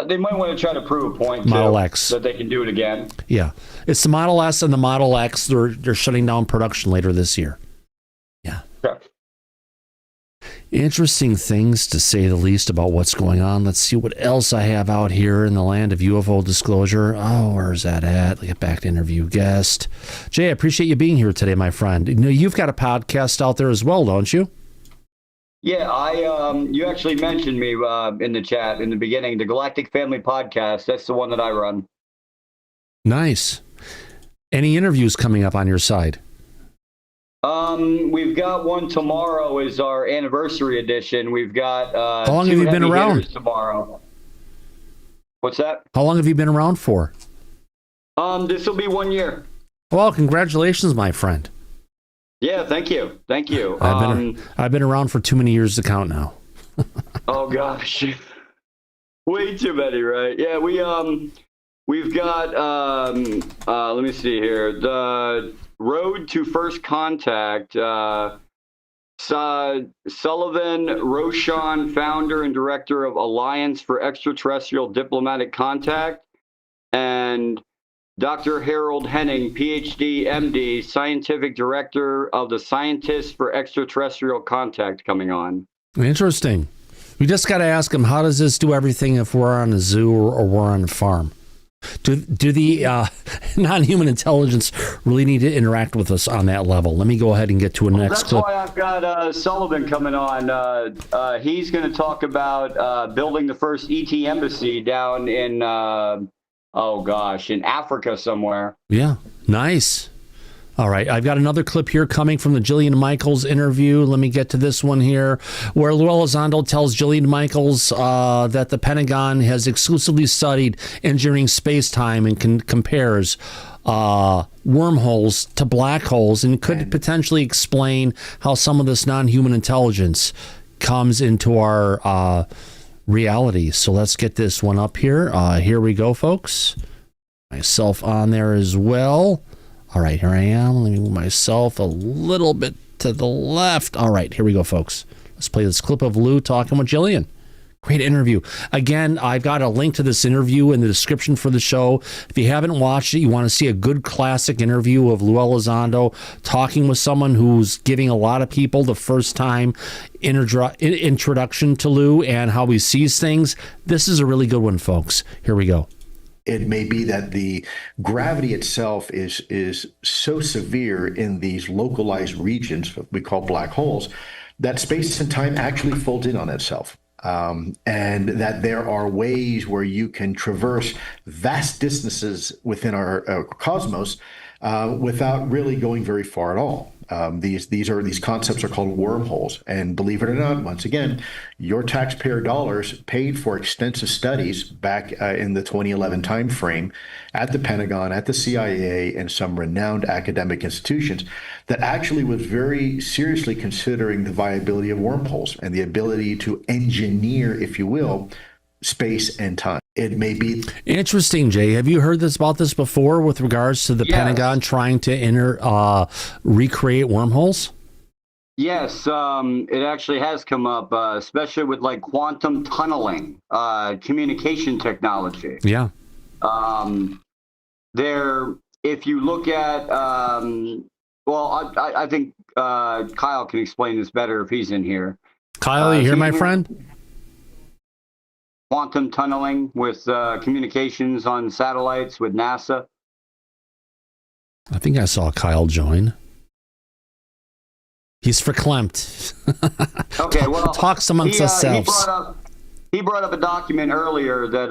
They might want to try to prove a point Model X, that they can do it again. Yeah, it's the Model S and the Model X. They're shutting down production later this year. Yeah. Correct. Interesting things, to say the least, about what's going on. Let's see what else I have out here in the land of UFO disclosure. Oh, where's that at? Get back to interview guest. Jay, I appreciate you being here today, my friend. You've got a podcast out there as well, don't you? Yeah, you actually mentioned me in the chat in the beginning. The Galactic Family Podcast. That's the one that I run. Nice. Any interviews coming up on your side? We've got one tomorrow is our anniversary edition. We've got how long have you been around? Tomorrow. What's that? How long have you been around for? This will be 1 year. Well, congratulations, my friend. Yeah, thank you. Thank you. I've been around for too many years to count now. Oh gosh. Way too many, right? Yeah, we've got let me see here. The road to first contact. Sullivan Roshan, founder and director of Alliance for Extraterrestrial Diplomatic Contact, and Dr. Harold Henning, PhD, MD, scientific director of the Scientists for Extraterrestrial Contact, coming on. Interesting. We just got to ask him, how does this do everything if we're on a zoo or we're on a farm? Do the non-human intelligence really need to interact with us on that level? Let me go ahead and get to a next That's clip. why I've got Sullivan coming on. He's going to talk about building the first ET embassy down in, in Africa somewhere. Yeah, nice. All right, I've got another clip here coming from the Jillian Michaels interview. Let me get to this one here, where Lue Elizondo tells Jillian Michaels that the Pentagon has exclusively studied engineering space-time and compares wormholes to black holes, and could potentially explain how some of this non-human intelligence comes into our reality. So let's get this one up here. Here we go, folks. Myself on there as well. All right, here I am. Let me move myself a little bit to the left. All right, here we go, folks. Let's play this clip of Lue talking with Jillian. Great interview. Again, I've got a link to this interview in the description for the show. If you haven't watched it, you want to see a good classic interview of Lue Elizondo talking with someone who's giving a lot of people the first time introduction to Lue and how he sees things. This is a really good one, folks. Here we go. It may be that the gravity itself is so severe in these localized regions, what we call black holes, that space and time actually folds in on itself. And that there are ways where you can traverse vast distances within our cosmos without really going very far at all. These concepts are called wormholes, and believe it or not, once again, your taxpayer dollars paid for extensive studies back in the 2011 timeframe at the Pentagon, at the CIA, and some renowned academic institutions that actually was very seriously considering the viability of wormholes and the ability to engineer, if you will, space and time. It may be interesting. Jay, have you heard about this before with regards to the Pentagon trying to recreate wormholes? Yes, it actually has come up, especially with like quantum tunneling, communication technology. Yeah. If you look at, I think Kyle can explain this better if he's in here. Kyle, you here, my friend? Quantum tunneling with communications on satellites with NASA. I think I saw Kyle join. He's verklempt. Okay, well, talks amongst ourselves. He brought up a document earlier that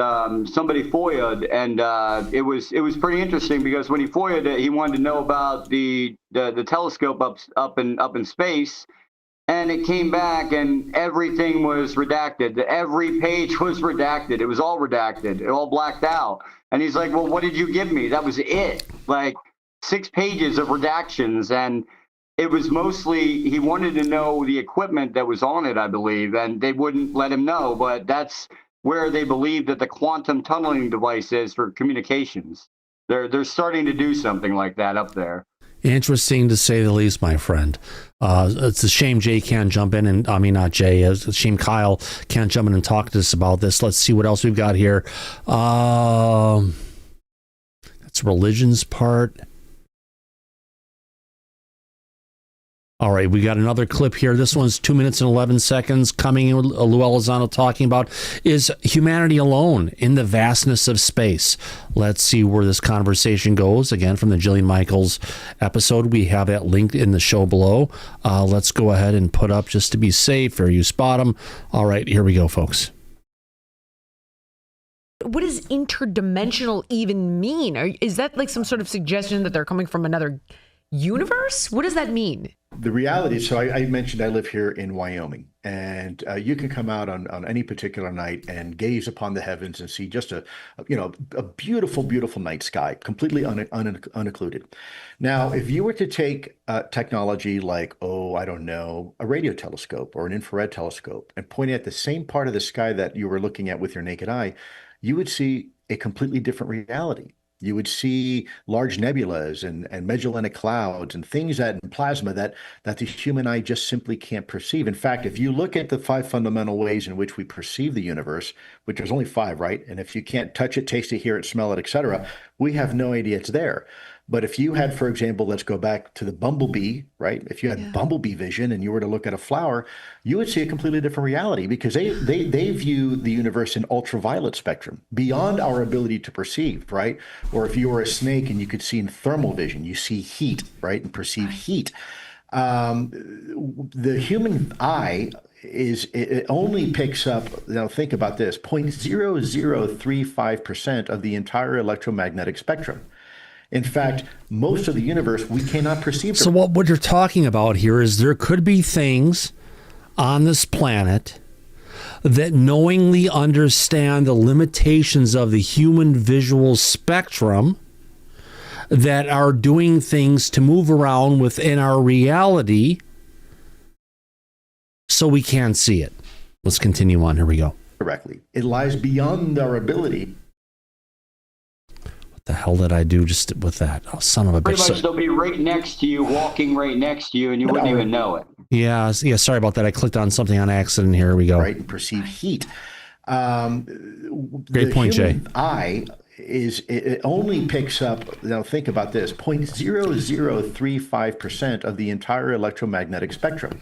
somebody FOIA'd, and it was pretty interesting because when he FOIA'd it, he wanted to know about the telescope up in space. And it came back and everything was redacted. Every page was redacted. It was all redacted. It all blacked out. And he's like, well, what did you give me? That was it. Like 6 pages of redactions. And it was mostly, he wanted to know the equipment that was on it, I believe. And they wouldn't let him know. But that's where they believe that the quantum tunneling device is for communications. They're starting to do something like that up there. Interesting to say the least, my friend. It's a shame Jay can't jump in, and I mean not Jay. It's a shame Kyle can't jump in and talk to us about this. Let's see what else we've got here. That's religion's part. All right, we got another clip here. This one's 2 minutes and 11 seconds. Coming in with Lue Elizondo talking about, is humanity alone in the vastness of space? Let's see where this conversation goes. Again, from the Jillian Michaels episode. We have that linked in the show below. Let's go ahead and put up, just to be safe, or you spot them. All right, here we go, folks. What does interdimensional even mean? Is that like some sort of suggestion that they're coming from another universe? What does that mean? The reality is, so I mentioned I live here in Wyoming, and you can come out on any particular night and gaze upon the heavens and see just a beautiful, beautiful night sky, completely unoccluded. Now, if you were to take technology like, I don't know, a radio telescope or an infrared telescope and point it at the same part of the sky that you were looking at with your naked eye, you would see a completely different reality. You would see large nebulas and Magellanic clouds and things in plasma that the human eye just simply can't perceive. In fact, if you look at the 5 fundamental ways in which we perceive the universe, which there's only 5, right? And if you can't touch it, taste it, hear it, smell it, etc., we have no idea it's there. But if you had, for example, let's go back to the bumblebee, right? If you had bumblebee vision and you were to look at a flower, you would see a completely different reality, because they view the universe in ultraviolet spectrum, beyond our ability to perceive, right? Or if you were a snake and you could see in thermal vision, you see heat, right? And perceive heat. The human eye it only picks up, now think about this, 0.0035% of the entire electromagnetic spectrum. In fact, most of the universe we cannot perceive. So what you're talking about here is there could be things on this planet that knowingly understand the limitations of the human visual spectrum, that are doing things to move around within our reality so we can't see it. Let's continue on. Here we go. Correctly. It lies beyond our ability. The hell did I do just with that? Oh, son of a bitch. Pretty much they'll be right next to you, walking right next to you, and you wouldn't even know it. Yeah, sorry about that. I clicked on something on accident. Here we go. Right, and perceive heat. Great point, Jay. Eye it only picks up, now think about this, 0.0035% of the entire electromagnetic spectrum.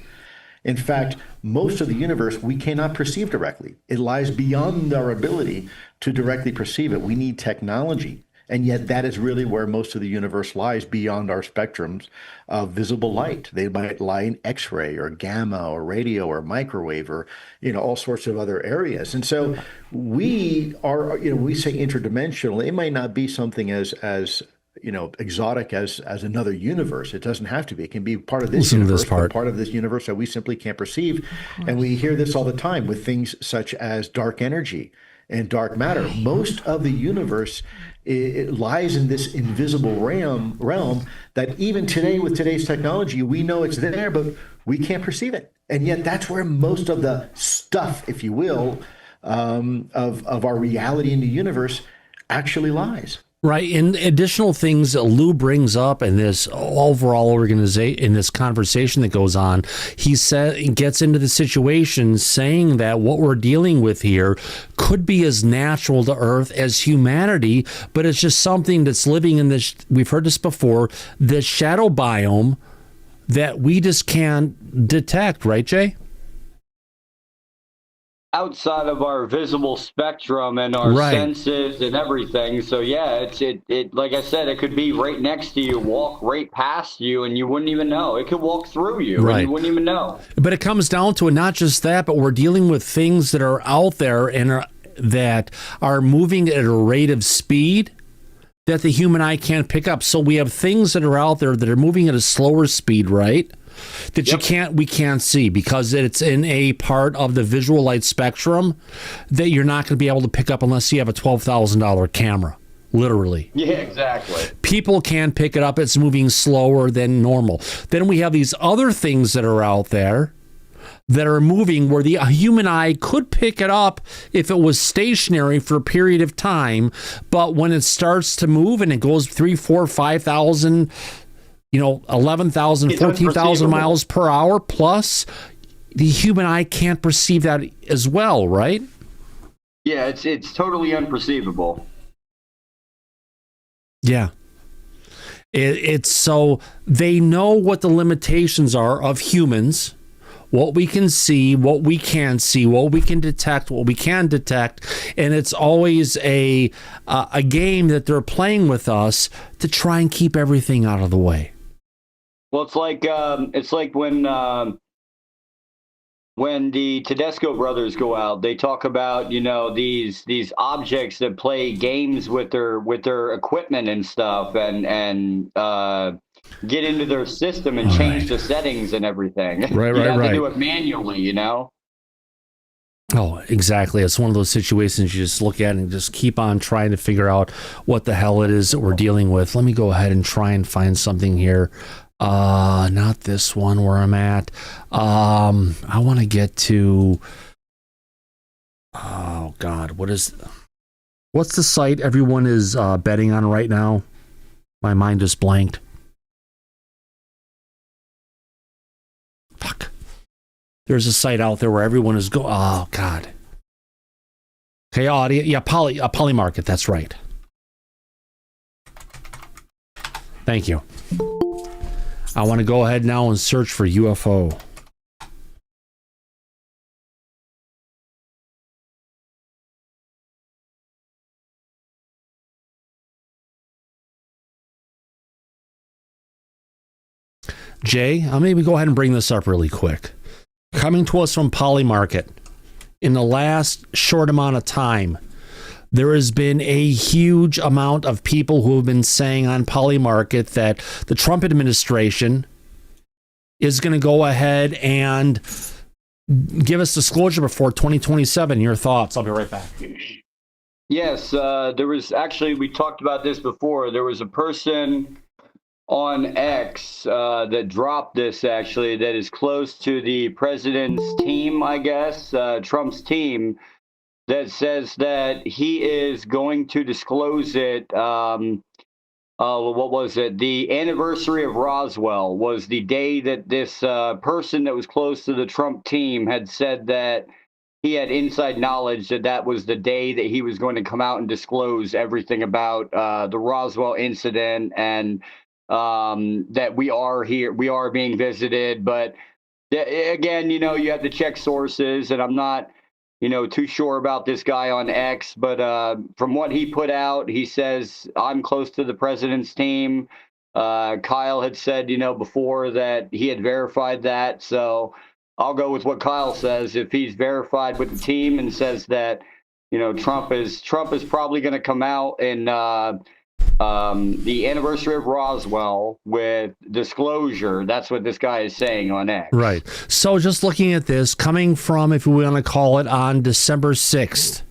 In fact, most of the universe we cannot perceive directly. It lies beyond our ability to directly perceive it. We need technology. And yet that is really where most of the universe lies, beyond our spectrums of visible light. They might lie in X-ray or gamma or radio or microwave or, all sorts of other areas. And so we are, we say interdimensional. It might not be something as exotic as another universe. It doesn't have to be. It can be part of this universe, part of this universe that we simply can't perceive. And we hear this all the time with things such as dark energy and dark matter. Most of the universe, it lies in this invisible realm that even today, with today's technology, we know it's there, but we can't perceive it. And yet that's where most of the stuff, if you will, of our reality in the universe actually lies. Right. And additional things that Lue brings up in this overall organization, in this conversation that goes on, he gets into the situation saying that what we're dealing with here could be as natural to Earth as humanity, but it's just something that's living in this, we've heard this before, the shadow biome that we just can't detect. Right, Jay? Outside of our visible spectrum and our senses and everything. So yeah, it like I said, it could be right next to you, walk right past you, and you wouldn't even know. It could walk through you, and you wouldn't even know. But it comes down to it, not just that, but we're dealing with things that are out there and that are moving at a rate of speed that the human eye can't pick up. So we have things that are out there that are moving at a slower speed, right? That we can't see because it's in a part of the visual light spectrum that you're not going to be able to pick up unless you have a $12,000 camera, literally. Yeah, exactly. People can pick it up. It's moving slower than normal. Then we have these other things that are out there that are moving where the human eye could pick it up if it was stationary for a period of time. But when it starts to move and it goes 3,000, 4,000, 5,000, 11,000, 14,000 miles per hour plus, the human eye can't perceive that as well, right? Yeah, it's totally unperceivable. Yeah. It's so they know what the limitations are of humans, what we can see, what we can't see, what we can detect, what we can detect, and it's always a game that they're playing with us to try and keep everything out of the way. Well, it's like when the Tedesco brothers go out, they talk about these objects that play games with their equipment and stuff, and get into their system and change the settings and everything. Right, you right, have right. to do it manually, you know? Oh, exactly. It's one of those situations you just look at and just keep on trying to figure out what the hell it is that we're dealing with. Let me go ahead and try and find something here. Not this one where I'm at. I want to get to, oh God, what's the site everyone is betting on right now? My mind just blanked. Fuck. There's a site out there where everyone is oh God. Okay, audio. Yeah, Polymarket. That's right. Thank you. I want to go ahead now and search for UFO. Jay, I'll maybe go ahead and bring this up really quick. Coming to us from Polymarket, in the last short amount of time, there has been a huge amount of people who have been saying on Polymarket that the Trump administration is going to go ahead and give us disclosure before 2027. Your thoughts? I'll be right back. Yes, there was actually, we talked about this before. There was a person on X that dropped this, actually, that is close to the president's team, I guess, Trump's team, that says that he is going to disclose it. What was it? The anniversary of Roswell was the day that this person that was close to the Trump team had said that he had inside knowledge that that was the day that he was going to come out and disclose everything about the Roswell incident, and that we are being visited. But again, you have to check sources, and I'm not, too sure about this guy on X, but from what he put out, he says, I'm close to the president's team. Kyle had said, before that he had verified that. So I'll go with what Kyle says. If he's verified with the team and says that, Trump is probably going to come out and the anniversary of Roswell with disclosure. That's what this guy is saying on X. Right. So just looking at this, coming from, if we want to call it, on December 6th,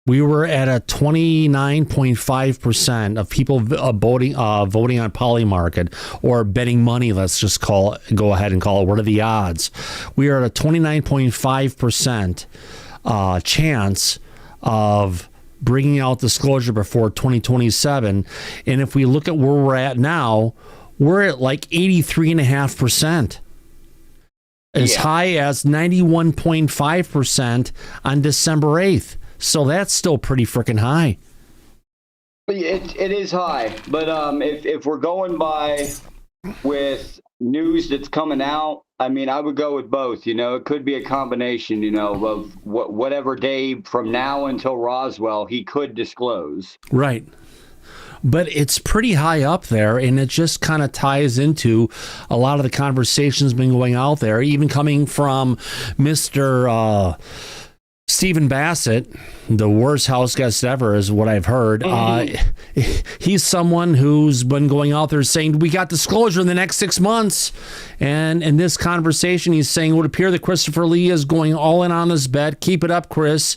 we were at a 29.5% of people voting on Polymarket, or betting money. Let's just go ahead and call it. What are the odds? We are at a 29.5% chance of bringing out disclosure before 2027. And if we look at where we're at now, we're at like 83.5%. As high as 91.5% on December 8th. So that's still pretty freaking high. It is high, but if we're going by with news that's coming out, I mean, I would go with both. It could be a combination, of whatever day from now until Roswell he could disclose. Right. But it's pretty high up there, and it just kind of ties into a lot of the conversations been going out there, even coming from Mr. Stephen Bassett, the worst house guest ever, is what I've heard. He's someone who's been going out there saying, we got disclosure in the next 6 months. And in this conversation, he's saying, it would appear that Christopher Lee is going all in on this bet. Keep it up, Chris.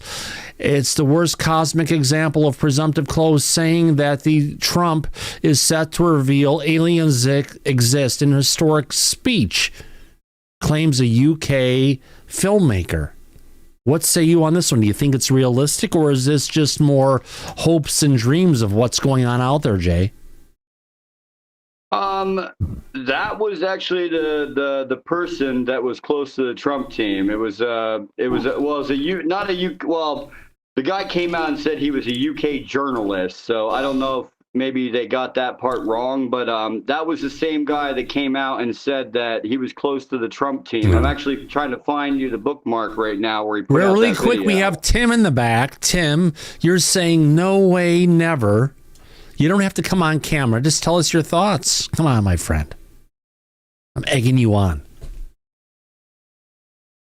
It's the worst cosmic example of presumptive close, saying that the Trump is set to reveal aliens exist in historic speech, claims a UK filmmaker. What say you on this one? Do you think it's realistic, or is this just more hopes and dreams of what's going on out there, Jay? That was actually the person that was close to the Trump team. The guy came out and said he was a UK journalist. So I don't know if maybe they got that part wrong, but that was the same guy that came out and said that he was close to the Trump team. I'm actually trying to find you the bookmark right now where he put out really that quick. video. We have Tim in the back. Tim, you're saying no way, never. You don't have to come on camera. Just tell us your thoughts. Come on, my friend. I'm egging you on.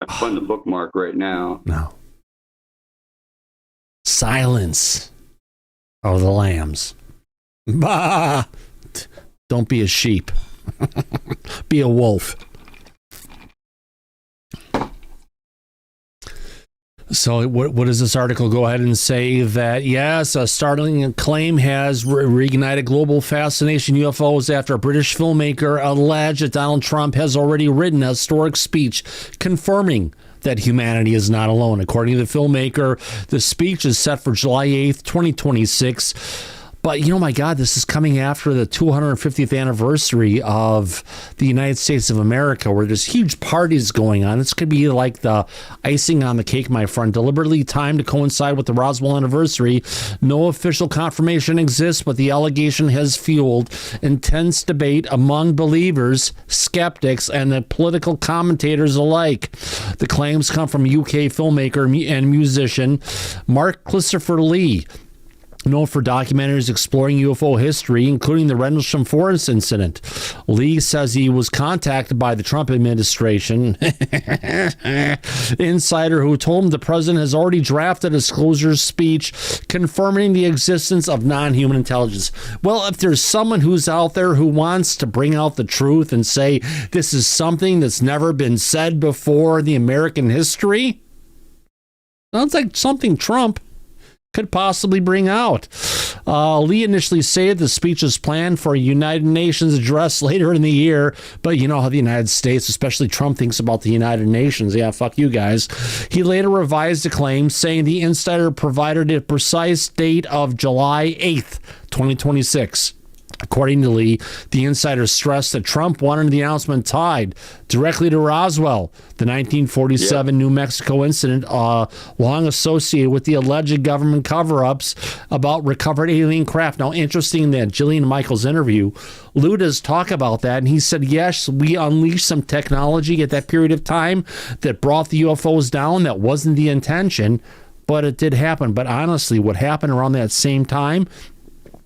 I'm finding the bookmark right now. No. Silence of the lambs. Bah! Don't be a sheep. Be a wolf. So what does this article go ahead and say? That, yes, a startling claim has reignited global fascination UFOs after a British filmmaker alleged that Donald Trump has already written a historic speech confirming that humanity is not alone. According to the filmmaker, the speech is set for July 8th, 2026. But, my God, this is coming after the 250th anniversary of the United States of America, where there's huge parties going on. This could be like the icing on the cake, my friend, deliberately timed to coincide with the Roswell anniversary. No official confirmation exists, but the allegation has fueled intense debate among believers, skeptics, and the political commentators alike. The claims come from UK filmmaker and musician Mark Christopher Lee, known for documentaries exploring UFO history, including the Rendlesham Forest incident. Lee says he was contacted by the Trump administration insider who told him the president has already drafted a disclosure speech confirming the existence of non-human intelligence. Well, if there's someone who's out there who wants to bring out the truth and say this is something that's never been said before in the American history, sounds like something Trump could possibly bring out. Lee initially said the speech is planned for a United Nations address later in the year, but you know how the United States, especially Trump, thinks about the United Nations. Yeah, fuck you guys. He later revised the claim, saying the insider provided a precise date of July 8th, 2026. According to Lee, the insider stressed that Trump wanted the announcement tied directly to Roswell, the 1947 New Mexico incident, long associated with the alleged government cover-ups about recovered alien craft. Now, interesting that Jillian Michaels' interview, Lue does talk about that, and he said, yes, we unleashed some technology at that period of time that brought the UFOs down. That wasn't the intention, but it did happen. But honestly, what happened around that same time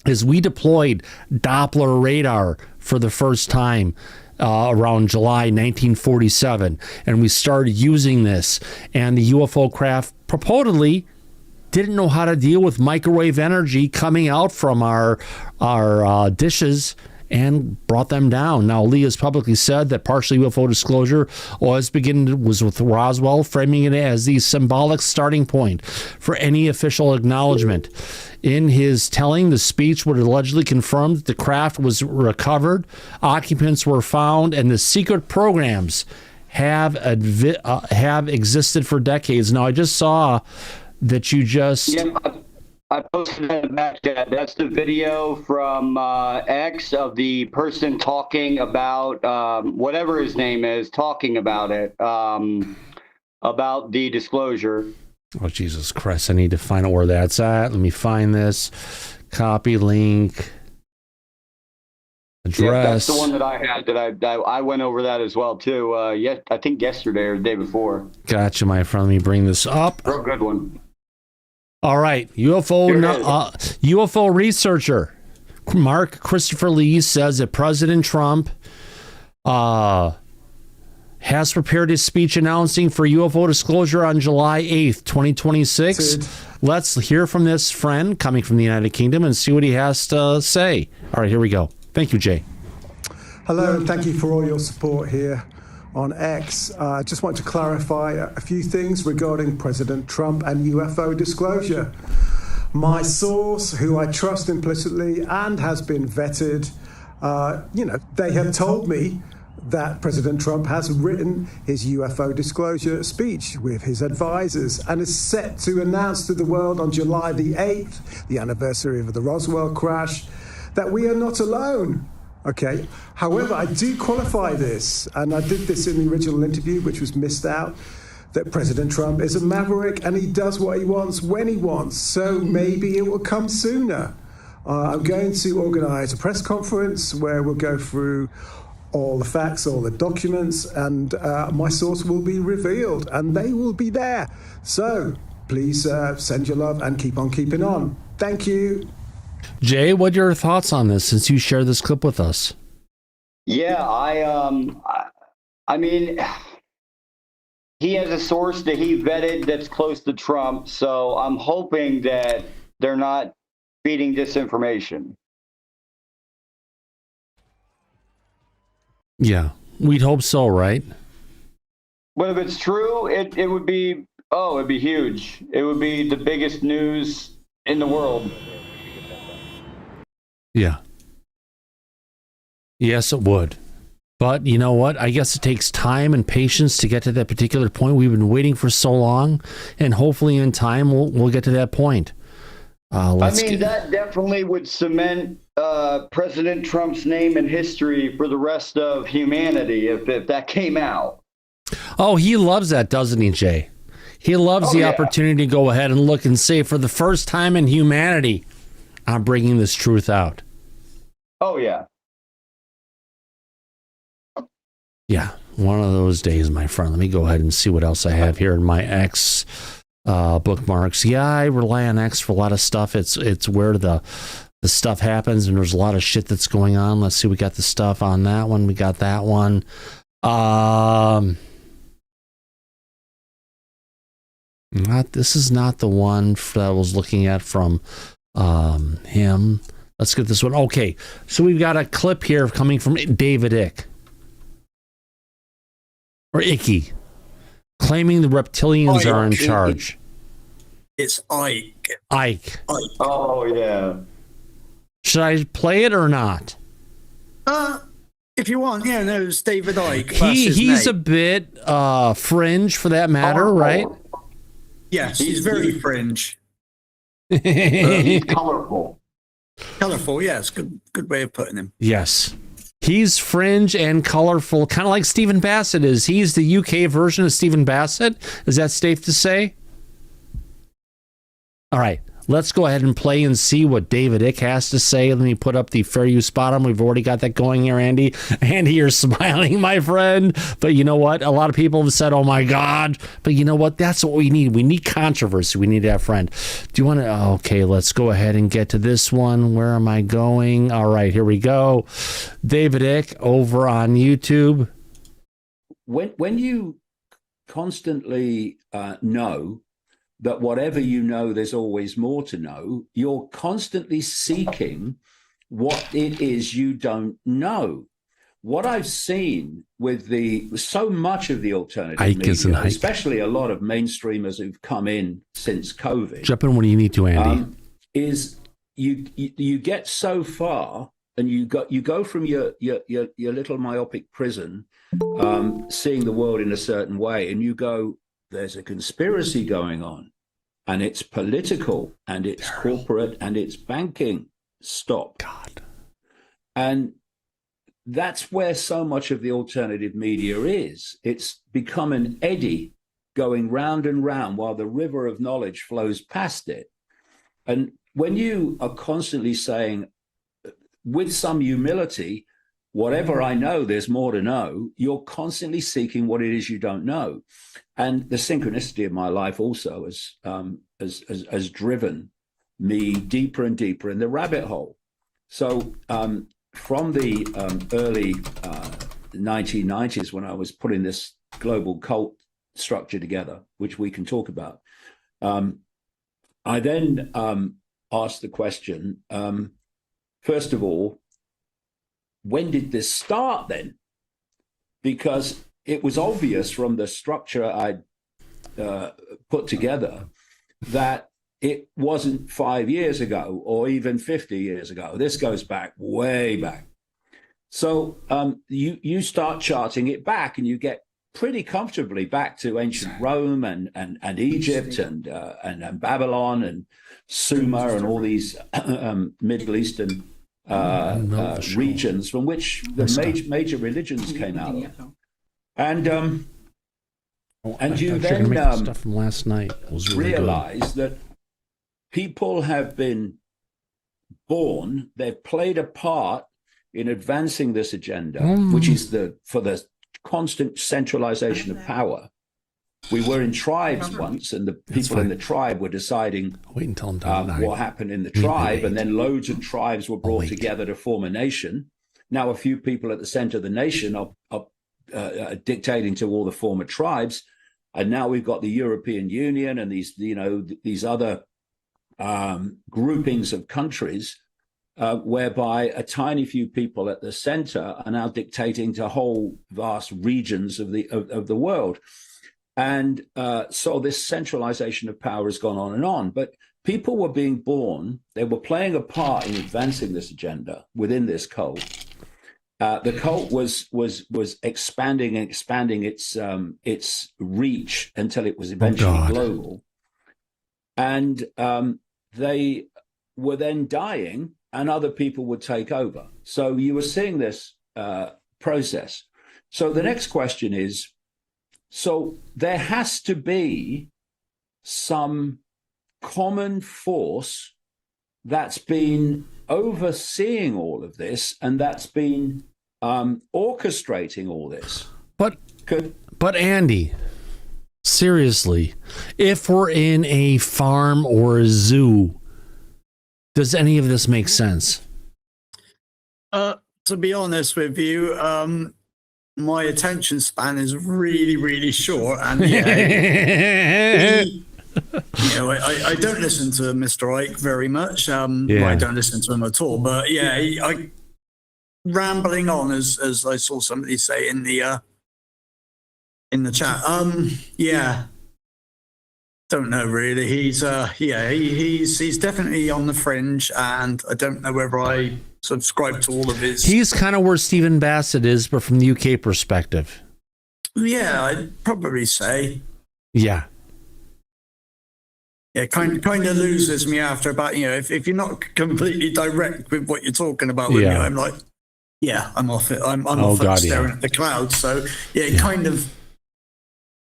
is we deployed Doppler radar for the first time around July 1947, and we started using this, and the UFO craft purportedly didn't know how to deal with microwave energy coming out from our dishes and brought them down. Now, Lee has publicly said that partially UFO disclosure was with Roswell, framing it as the symbolic starting point for any official acknowledgement. In his telling, the speech would allegedly confirm that the craft was recovered, occupants were found, and the secret programs have existed for decades. Now, I just saw that you just... Yeah, I posted that in that chat. That's the video from X of the person talking about, whatever his name is, talking about it, about the disclosure. Oh, Jesus Christ. I need to find out where that's at. Let me find this. Copy link. Address. Yeah, that's the one that I had. I went over that as well, too. I think yesterday or the day before. Gotcha, my friend. Let me bring this up. Real good one. All right. UFO researcher Mark Christopher Lee says that President Trump has prepared his speech announcing for UFO disclosure on July 8th, 2026. Let's hear from this friend coming from the United Kingdom and see what he has to say. All right, here we go. Thank you, Jay. Hello, and thank you for all your support here on X. I just want to clarify a few things regarding President Trump and UFO disclosure. My source, who I trust implicitly and has been vetted, they have told me that President Trump has written his UFO disclosure speech with his advisors and is set to announce to the world on July the 8th, the anniversary of the Roswell crash, that we are not alone. Okay. However, I do qualify this, and I did this in the original interview, which was missed out, that President Trump is a maverick and he does what he wants when he wants. So maybe it will come sooner. I'm going to organize a press conference where we'll go through all the facts, all the documents, and my source will be revealed, and they will be there. So please send your love and keep on keeping on. Thank you. Jay, what are your thoughts on this since you shared this clip with us? Yeah, I mean, he has a source that he vetted that's close to Trump, so I'm hoping that they're not feeding disinformation. Yeah, we'd hope so, right? But if it's true, it would be, it'd be huge. It would be the biggest news in the world. Yeah. Yes, it would. But you know what? I guess it takes time and patience to get to that particular point. We've been waiting for so long, and hopefully in time we'll get to that point. That definitely would cement President Trump's name in history for the rest of humanity if that came out. Oh, he loves that, doesn't he, Jay? He loves the opportunity to go ahead and look and say, for the first time in humanity, I'm bringing this truth out. Oh, yeah. Yeah, one of those days, my friend. Let me go ahead and see what else I have here in my X bookmarks. Yeah, I rely on X for a lot of stuff. It's where the stuff happens, and there's a lot of shit that's going on. Let's see, we got the stuff on that one. We got that one. This is not the one that I was looking at from him. Let's get this one. Okay, so we've got a clip here coming from David Icke. Or Icky, claiming the reptilians are in charge. It's Ike. Ike. Oh, yeah. Should I play it or not? If you want, no, it's David Icke. He's a bit fringe for that matter, right? Yes, he's very fringe. He's colorful. Colorful, yes. Good way of putting him. Yes. He's fringe and colorful, kind of like Stephen Bassett is. He's the UK version of Stephen Bassett. Is that safe to say? All right. Let's go ahead and play and see what David Icke has to say. Let me put up the fair use bottom. We've already got that going here, Andy. Andy, you're smiling, my friend. But you know what? A lot of people have said, oh, my God. But you know what? That's what we need. We need controversy. We need to have friend. Do you want to? Okay, let's go ahead and get to this one. Where am I going? All right, here we go. David Icke over on YouTube. When you constantly know that whatever you know, there's always more to know, you're constantly seeking what it is you don't know. What I've seen with so much of the alternative media, especially a lot of mainstreamers who've come in since COVID. Jump in when you need to, Andy. Is you get so far, and you go from your little myopic prison, seeing the world in a certain way, and you go, there's a conspiracy going on, and it's political, and it's corporate, and it's banking. Stop. God. And that's where so much of the alternative media is. It's become an eddy going round and round while the river of knowledge flows past it. And when you are constantly saying, with some humility, whatever I know, there's more to know, you're constantly seeking what it is you don't know. And the synchronicity of my life also has driven me deeper and deeper in the rabbit hole. So from the early 1990s, when I was putting this global cult structure together, which we can talk about, I then asked the question, first of all, when did this start then? Because it was obvious from the structure I'd put together that it wasn't 5 years ago or even 50 years ago. This goes back, way back. So you start charting it back, and you get pretty comfortably back to ancient Rome and Egypt and Babylon and Sumer and all these Middle Eastern regions from which the major religions came out of. And you then stuff from last night was really realize that people have been born, they've played a part in advancing this agenda, which is for the constant centralization of power. We were in tribes once, and the people in the tribe were deciding what happened in the tribe, and then loads of tribes were brought together to form a nation. Now a few people at the center of the nation are dictating to all the former tribes, and now we've got the European Union and these other groupings of countries whereby a tiny few people at the center are now dictating to whole vast regions of the world. And so this centralization of power has gone on and on. But people were being born, they were playing a part in advancing this agenda within this cult. The cult was expanding and expanding its reach until it was eventually global. And they were then dying, and other people would take over. So you were seeing this process. So the next question is, so there has to be some common force that's been overseeing all of this and that's been orchestrating all this. But Andy, seriously, if we're in a farm or a zoo, does any of this make sense? To be honest with you, my attention span is really, really short, and I don't listen to Mr. Ike very much. I don't listen to him at all. But I rambling on, as I saw somebody say in the chat. Don't know really. He's definitely on the fringe, and I don't know whether I subscribe to all of his. He's kind of where Stephen Bassett is, but from the UK perspective. Yeah, I'd probably say. Yeah. Yeah, kind of loses me after about, if you're not completely direct with what you're talking about with me, I'm like, I'm off it. I'm off it staring at the clouds. So it kind of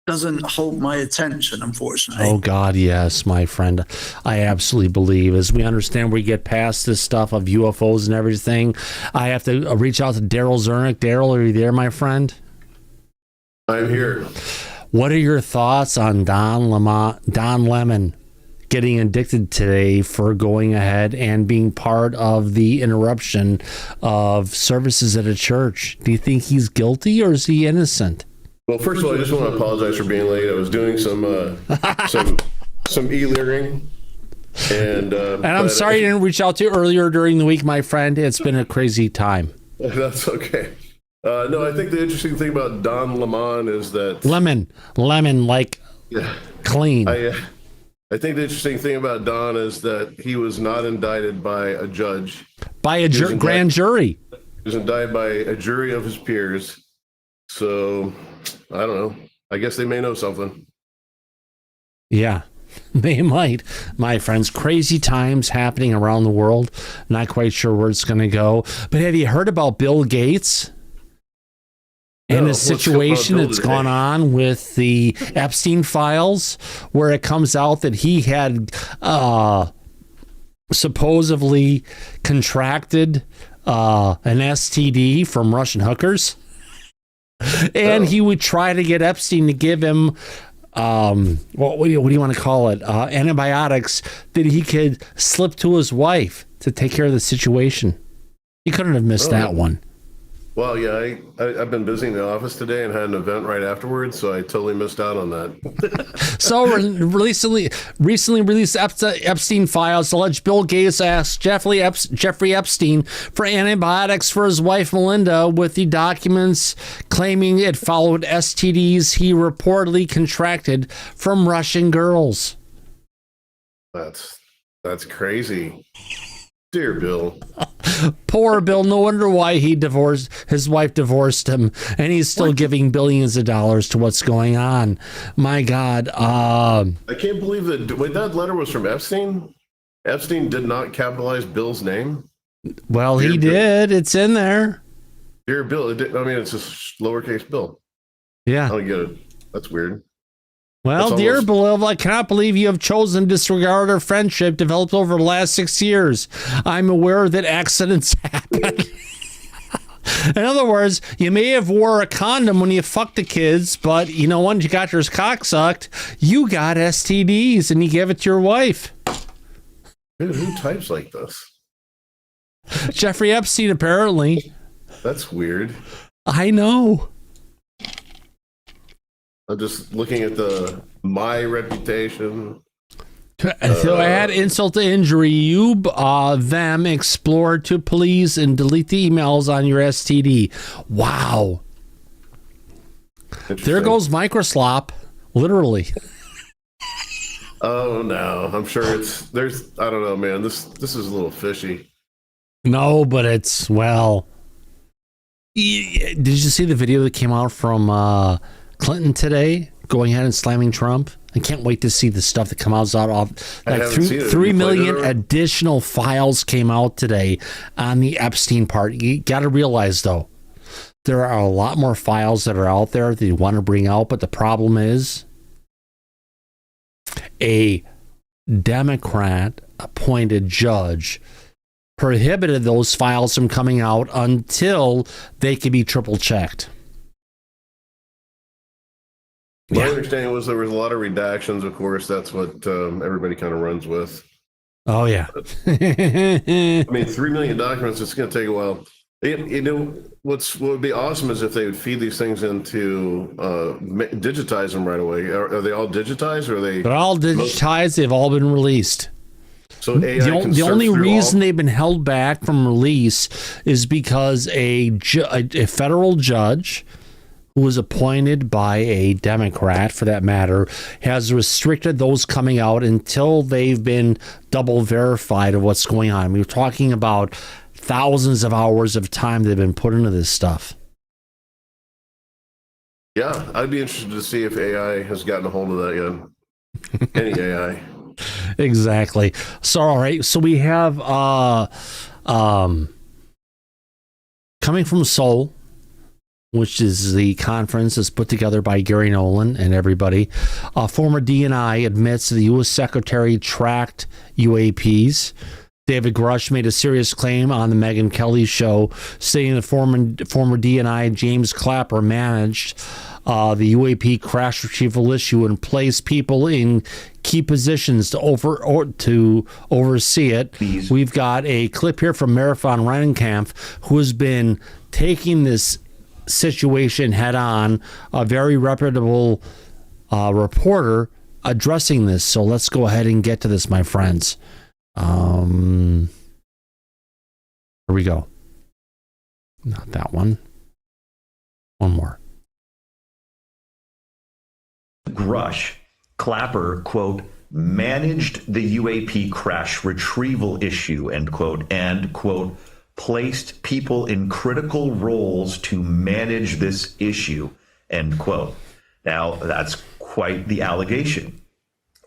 doesn't hold my attention, unfortunately. Oh God, yes, my friend. I absolutely believe as we understand we get past this stuff of UFOs and everything, I have to reach out to Daryl Zernick. Daryl, are you there, my friend? I'm here. What are your thoughts on Don Lemon getting indicted today for going ahead and being part of the interruption of services at a church? Do you think he's guilty or is he innocent? Well, first of all, I just want to apologize for being late. I was doing some e-learning, and I'm sorry I didn't reach out to you earlier during the week, my friend. It's been a crazy time. That's okay. No, I think the interesting thing about Don Lemon is that lemon, like clean. I think the interesting thing about Don is that he was not indicted by a judge, by a grand jury. He was indicted by a jury of his peers. So I don't know. I guess they may know something. Yeah, they might. My friends, crazy times happening around the world. Not quite sure where it's going to go. But have you heard about Bill Gates and the situation that's gone on with the Epstein files, where it comes out that he had supposedly contracted an STD from Russian hookers? And he would try to get Epstein to give him, what do you want to call it? Antibiotics that he could slip to his wife to take care of the situation. He couldn't have missed that one. Well, yeah, I've been busy in the office today and had an event right afterwards, so I totally missed out on that. So recently released Epstein files allege Bill Gates asked Jeffrey Epstein for antibiotics for his wife Melinda, with the documents claiming it followed STDs he reportedly contracted from Russian girls. That's crazy. Dear Bill. Poor Bill. No wonder why his wife divorced him, and he's still giving billions of dollars to what's going on. My God. I can't believe that. Wait, that letter was from Epstein? Epstein did not capitalize Bill's name? Well, he did. It's in there. Dear Bill. It's just lowercase Bill. Yeah. I don't get it. That's weird. Well, dear beloved, I cannot believe you have chosen to disregard our friendship developed over the last 6 years. I'm aware that accidents happen. In other words, you may have wore a condom when you fucked the kids, but once you got your cock sucked, you got STDs and you gave it to your wife. Dude, who types like this? Jeffrey Epstein, apparently. That's weird. I know. I'm just looking at my reputation. So I had insult to injury. You, them, explore to police and delete the emails on your STD. Wow. There goes Microslop, literally. Oh no, I'm sure I don't know, man. This is a little fishy. No, but it's, well, did you see the video that came out from Clinton today, going ahead and slamming Trump? I can't wait to see the stuff that comes out of, like 3 million additional files came out today on the Epstein part. You got to realize, though, there are a lot more files that are out there that you want to bring out, but the problem is a Democrat appointed judge prohibited those files from coming out until they could be triple checked. My understanding was there was a lot of redactions. Of course, that's what everybody kind of runs with. Oh, yeah. I mean, 3 million documents, it's going to take a while. You know, what would be awesome is if they would feed these things into, digitize them right away. Are they all digitized? Or are they? They're all digitized. They've all been released. So AI the only reason they've been held back from release is because a federal judge who was appointed by a Democrat, for that matter, has restricted those coming out until they've been double verified of what's going on. We were talking about thousands of hours of time that have been put into this stuff. Yeah, I'd be interested to see if AI has gotten a hold of that yet. Any AI. Exactly. So, all right. So we have coming from Seoul, which is the conference that's put together by Garry Nolan and everybody. Former DNI admits the U.S. Secretary tracked UAPs. David Grush made a serious claim on the Megyn Kelly show, saying that former DNI James Clapper managed the UAP crash retrieval issue and placed people in key positions to oversee it. We've got a clip here from Marathon Rennenkampf, who has been taking this situation head on, a very reputable reporter addressing this. So let's go ahead and get to this, my friends. Here we go. Not that one. One more. Grush, Clapper, quote, managed the UAP crash retrieval issue, end quote, and, quote, placed people in critical roles to manage this issue, end quote. Now, that's quite the allegation.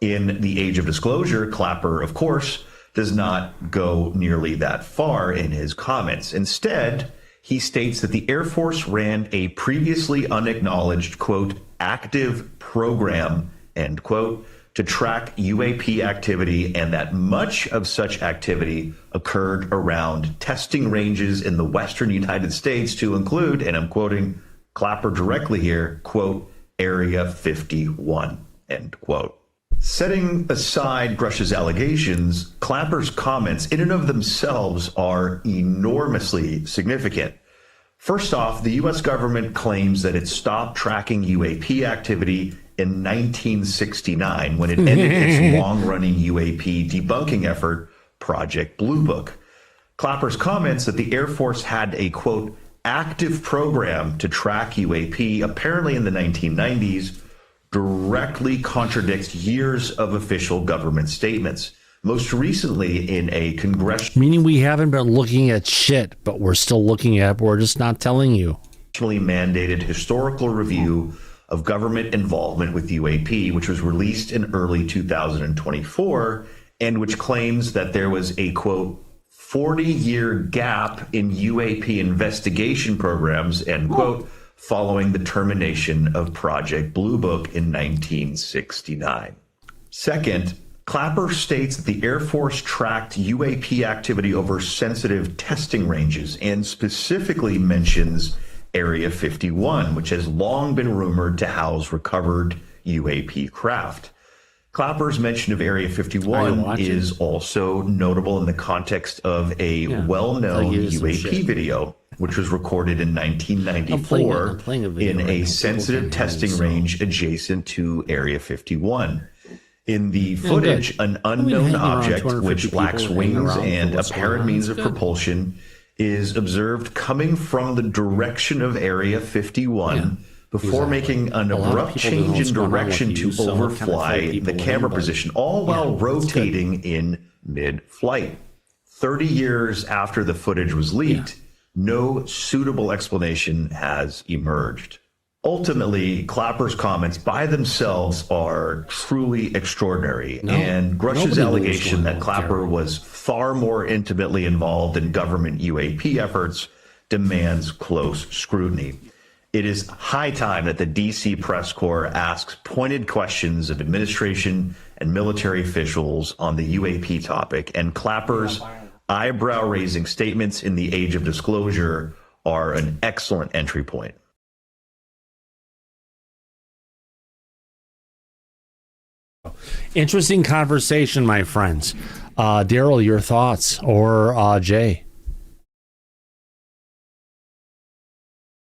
In the age of disclosure, Clapper, of course, does not go nearly that far in his comments. Instead, he states that the Air Force ran a previously unacknowledged, quote, active program, end quote, to track UAP activity, and that much of such activity occurred around testing ranges in the western United States to include, and I'm quoting Clapper directly here, quote, Area 51, end quote. Setting aside Grush's allegations, Clapper's comments in and of themselves are enormously significant. First off, the U.S. government claims that it stopped tracking UAP activity in 1969 when it ended its long-running UAP debunking effort, Project Blue Book. Clapper's comments that the Air Force had a, quote, active program to track UAP apparently in the 1990s directly contradicts years of official government statements. Most recently in a congressional... Meaning we haven't been looking at shit, but we're still looking at, we're just not telling you. ...mandated historical review of government involvement with UAP, which was released in early 2024, and which claims that there was a, quote, 40-year gap in UAP investigation programs, end quote, following the termination of Project Blue Book in 1969. Second, Clapper states that the Air Force tracked UAP activity over sensitive testing ranges and specifically mentions Area 51, which has long been rumored to house recovered UAP craft. Clapper's mention of Area 51 is also notable in the context of a well-known UAP video, which was recorded in 1994 in a sensitive testing range adjacent to Area 51. In the footage, an unknown object, which lacks people wings hanging around and for what's apparent going on. means of It's good. propulsion, is observed coming from the direction of Area 51 before making an A lot of abrupt people don't know change what's in going on with direction you, to so it kind of throws overfly people the camera in, but- position, all while Yeah, it's good. rotating in mid-flight. 30 years after the footage was leaked, no suitable explanation has emerged. Ultimately, Clapper's comments by themselves are truly extraordinary, and Grush's nobody allegation knows that Clapper was far more intimately involved in government UAP efforts demands close scrutiny. It is high time that the DC Press Corps asks pointed questions of administration and military officials on the UAP topic, and Clapper's eyebrow-raising statements in the age of disclosure are an excellent entry point. Interesting conversation, my friends. Daryl, your thoughts, or Jay?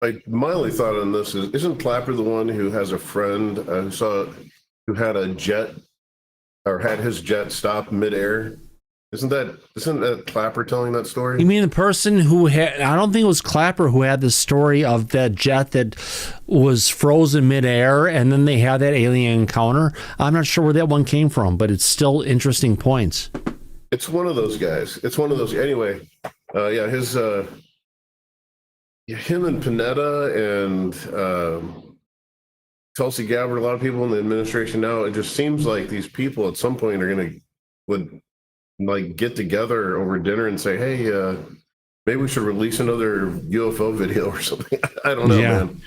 My only thought on this is, isn't Clapper the one who has a friend who had a jet or had his jet stop midair? Isn't that Clapper telling that story? You mean the person who had, I don't think it was Clapper who had the story of that jet that was frozen midair and then they had that alien encounter? I'm not sure where that one came from, but it's still interesting points. It's one of those guys. It's one of those. Anyway, him and Panetta and Tulsi Gabbard, a lot of people in the administration now, it just seems like these people at some point would get together over dinner and say, hey, maybe we should release another UFO video or something. I don't know, man.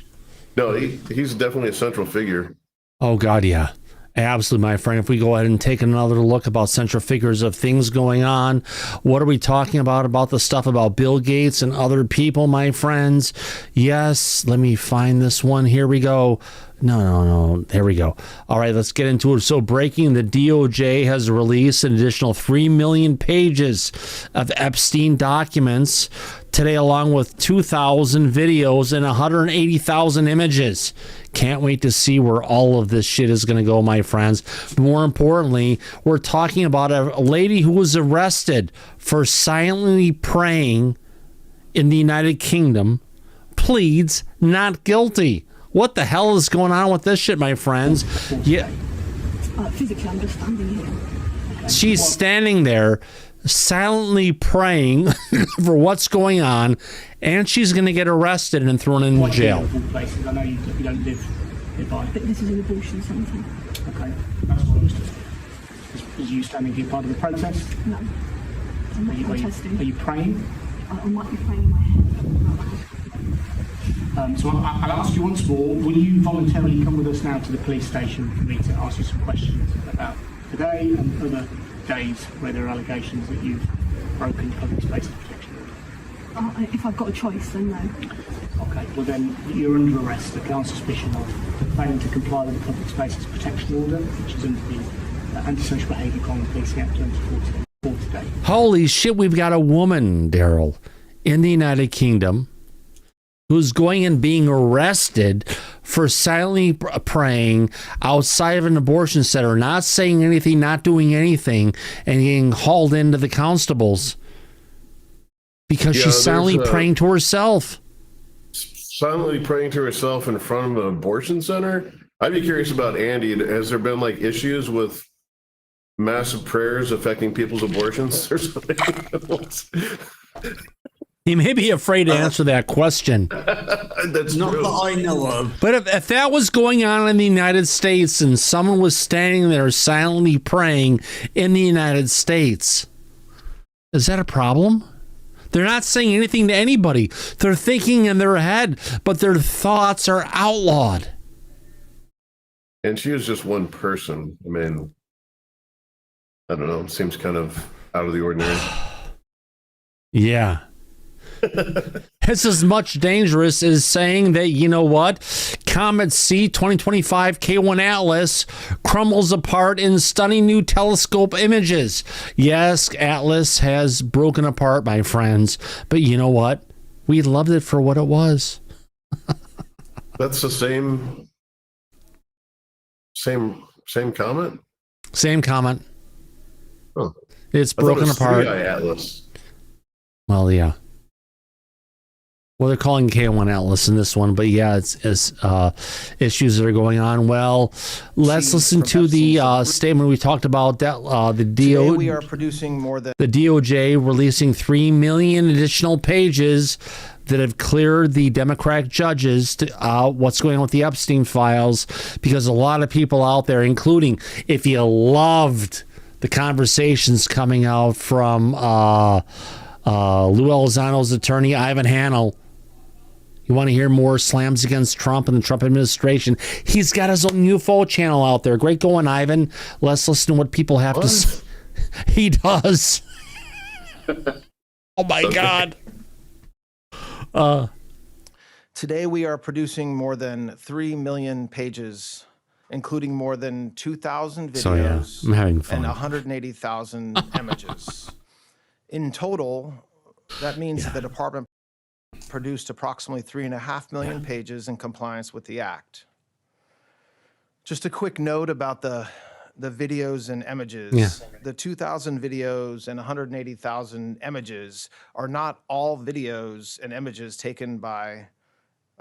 No, he's definitely a central figure. Oh, God, yeah. Absolutely, my friend. If we go ahead and take another look about central figures of things going on, what are we talking about the stuff about Bill Gates and other people, my friends? Yes, let me find this one. Here we go. No. There we go. All right, let's get into it. So breaking, the DOJ has released an additional 3 million pages of Epstein documents today, along with 2,000 videos and 180,000 images. Can't wait to see where all of this shit is going to go, my friends. More importantly, we're talking about a lady who was arrested for silently praying in the United Kingdom, pleads not guilty. What the hell is going on with this shit, my friends? Yeah. Physically, I'm just standing here. She's standing there silently praying for what's going on, and she's going to get arrested and thrown in jail. Places. I know you don't live nearby. But this is an abortion centre. Okay, that's what I was doing. Is you standing here part of the protest? No. I'm not protesting. Are you praying? I might be praying in my head. So I'll ask you once more, will you voluntarily come with us now to the police station for me to ask you some questions about today and other days where there are allegations that you've broken public spaces protection order? If I've got a choice, then no. Okay, well then you're under arrest on suspicion of failing to comply with the public spaces protection order, which is under the Antisocial Behaviour Crime and Policing Act 2014 for today. Holy shit, we've got a woman, Daryl, in the United Kingdom who's going and being arrested for silently praying outside of an abortion center, not saying anything, not doing anything, and getting hauled into the constables because she's silently praying to herself. Silently praying to herself in front of an abortion center? I'd be curious about Andy. Has there been issues with massive prayers affecting people's abortions or something? He may be afraid to answer that question. That's not that I know of. But if that was going on in the United States and someone was standing there silently praying in the United States, is that a problem? They're not saying anything to anybody. They're thinking in their head, but their thoughts are outlawed. And she was just one person. I mean, I don't know. It seems kind of out of the ordinary. Yeah. It's as much dangerous as saying that, you know what, Comet C 2025 K1 Atlas crumbles apart in stunning new telescope images. Yes, Atlas has broken apart, my friends, but you know what? We loved it for what it was. That's the same comet? Same comment. Huh. It's I thought it broken was apart. 3i Atlas. Well, yeah. Well, they're calling K1 Atlas in this one, but yeah, it's issues that are going on. Well, let's listen to the statement we talked about. That the we are producing more than the DOJ releasing 3 million additional pages that have cleared the Democratic judges to what's going on with the Epstein files, because a lot of people out there, including if you loved the conversations coming out from Lue Elizondo's attorney, Ivan Hanel. You want to hear more slams against Trump and the Trump administration? He's got his own UFO channel out there. Great going, Ivan. Let's listen to what people have to say. He does. Oh, my God. Today we are producing more than 3 million pages, including more than 2,000 videos So, yeah, I'm having fun. and 180,000 images. In total, that means the department produced approximately 3.5 million pages in compliance with the Act. Just a quick note about the videos and images. Yeah. The 2,000 videos and 180,000 images are not all videos and images taken by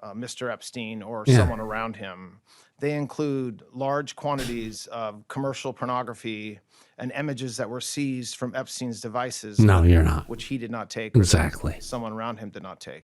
Mr. Epstein or someone around him. They include large quantities of commercial pornography and images that were seized from Epstein's devices. No, you're not. Which he did not take. Exactly. Someone around him did not take.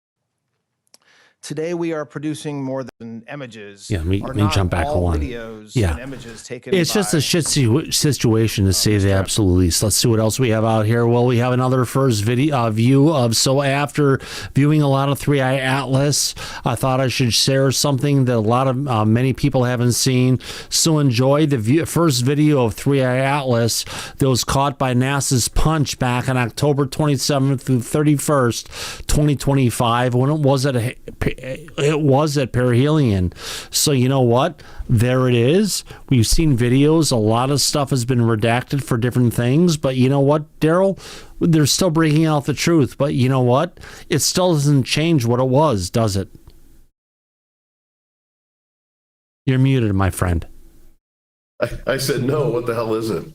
Today we are producing more than images. Yeah, let me not jump back all on. videos Yeah. and images taken It's just by a shit situation, to say the absolute least. Let's see what else we have out here. Well, we have another first video view of, so after viewing a lot of 3i Atlas, I thought I should share something that a lot of many people haven't seen. So enjoy the first video of 3i Atlas that was caught by NASA's Punch back on October 27th through 31st, 2025, when it was at perihelion. So you know what? There it is. We've seen videos. A lot of stuff has been redacted for different things. But you know what, Daryl? They're still bringing out the truth. But you know what? It still doesn't change what it was, does it? You're muted, my friend. I said no. What the hell is it?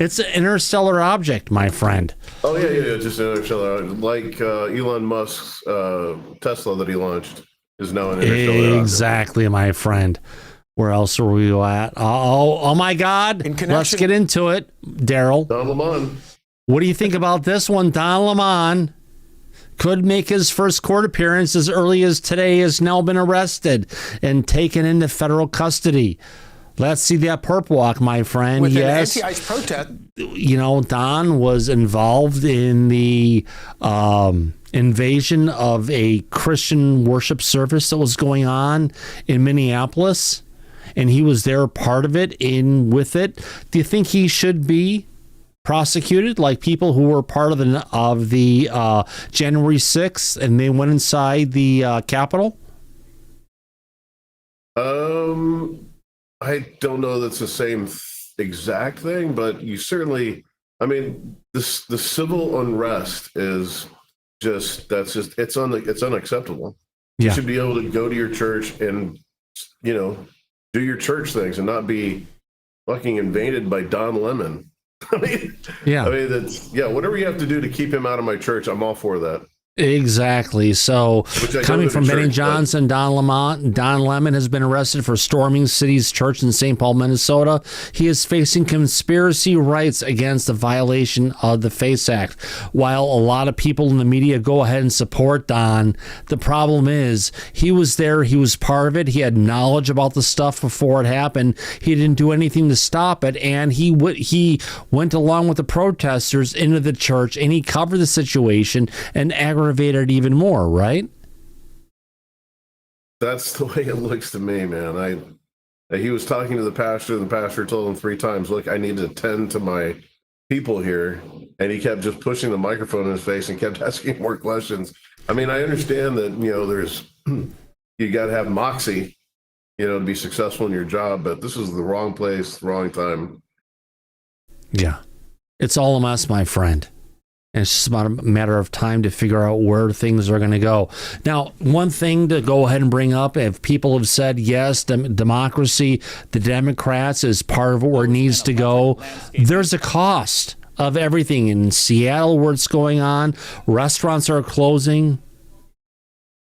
It's an interstellar object, my friend. Oh, yeah. Just an interstellar. Like Elon Musk's Tesla that he launched is now an interstellar object. Exactly, my friend. Where else are we at? Oh my God. Let's get into it, Daryl. Don Lemon. What do you think about this one? Don Lemon could make his first court appearance as early as today, has now been arrested and taken into federal custody. Let's see that perp walk, my friend. With yes. an anti-ICE protest. You know, Don was involved in the invasion of a Christian worship service that was going on in Minneapolis, and he was there, part of it, with it. Do you think he should be prosecuted like people who were part of the January 6th and they went inside the Capitol? I don't know that's the same exact thing, but you certainly, I mean, the civil unrest is it's unacceptable. Yeah. You should be able to go to your church and, do your church things and not be fucking invaded by Don Lemon. Whatever you have to do to keep him out of my church, I'm all for that. Exactly. So, coming from Benny Johnson, Don Lemon has been arrested for storming City's church in St. Paul, Minnesota. He is facing conspiracy rights against the violation of the FACE Act. While a lot of people in the media go ahead and support Don, the problem is he was there, he was part of it, he had knowledge about the stuff before it happened. He didn't do anything to stop it, and he went along with the protesters into the church, and he covered the situation and aggravated even more, right? That's the way it looks to me, man. He was talking to the pastor, and the pastor told him 3 times, look, I need to attend to my people here. And he kept just pushing the microphone in his face and kept asking more questions. I mean, I understand that, you got to have moxie, to be successful in your job, but this is the wrong place, wrong time. Yeah. It's all a mess, my friend. And it's just about a matter of time to figure out where things are going to go. Now, one thing to go ahead and bring up, if people have said, yes, democracy, the Democrats is part of where it needs to go, there's a cost of everything. In Seattle, where it's going on, restaurants are closing.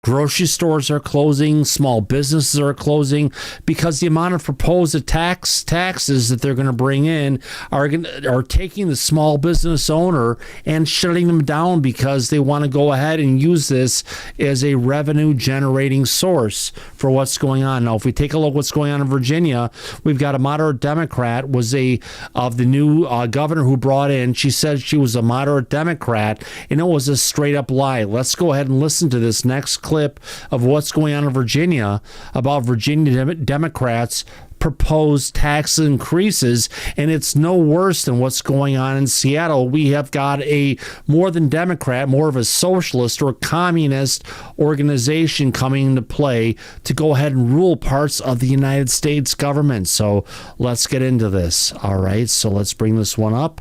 Grocery stores are closing, small businesses are closing, because the amount of proposed taxes that they're going to bring in are taking the small business owner and shutting them down, because they want to go ahead and use this as a revenue generating source for what's going on. Now, if we take a look at what's going on in Virginia, we've got a moderate Democrat of the new governor who brought in. She said she was a moderate Democrat, and it was a straight up lie. Let's go ahead and listen to this next clip of what's going on in Virginia about Virginia Democrats' proposed tax increases, and it's no worse than what's going on in Seattle. We have got a more than Democrat, more of a socialist or communist organization coming into play to go ahead and rule parts of the United States government. So let's get into this. All right, so let's bring this one up.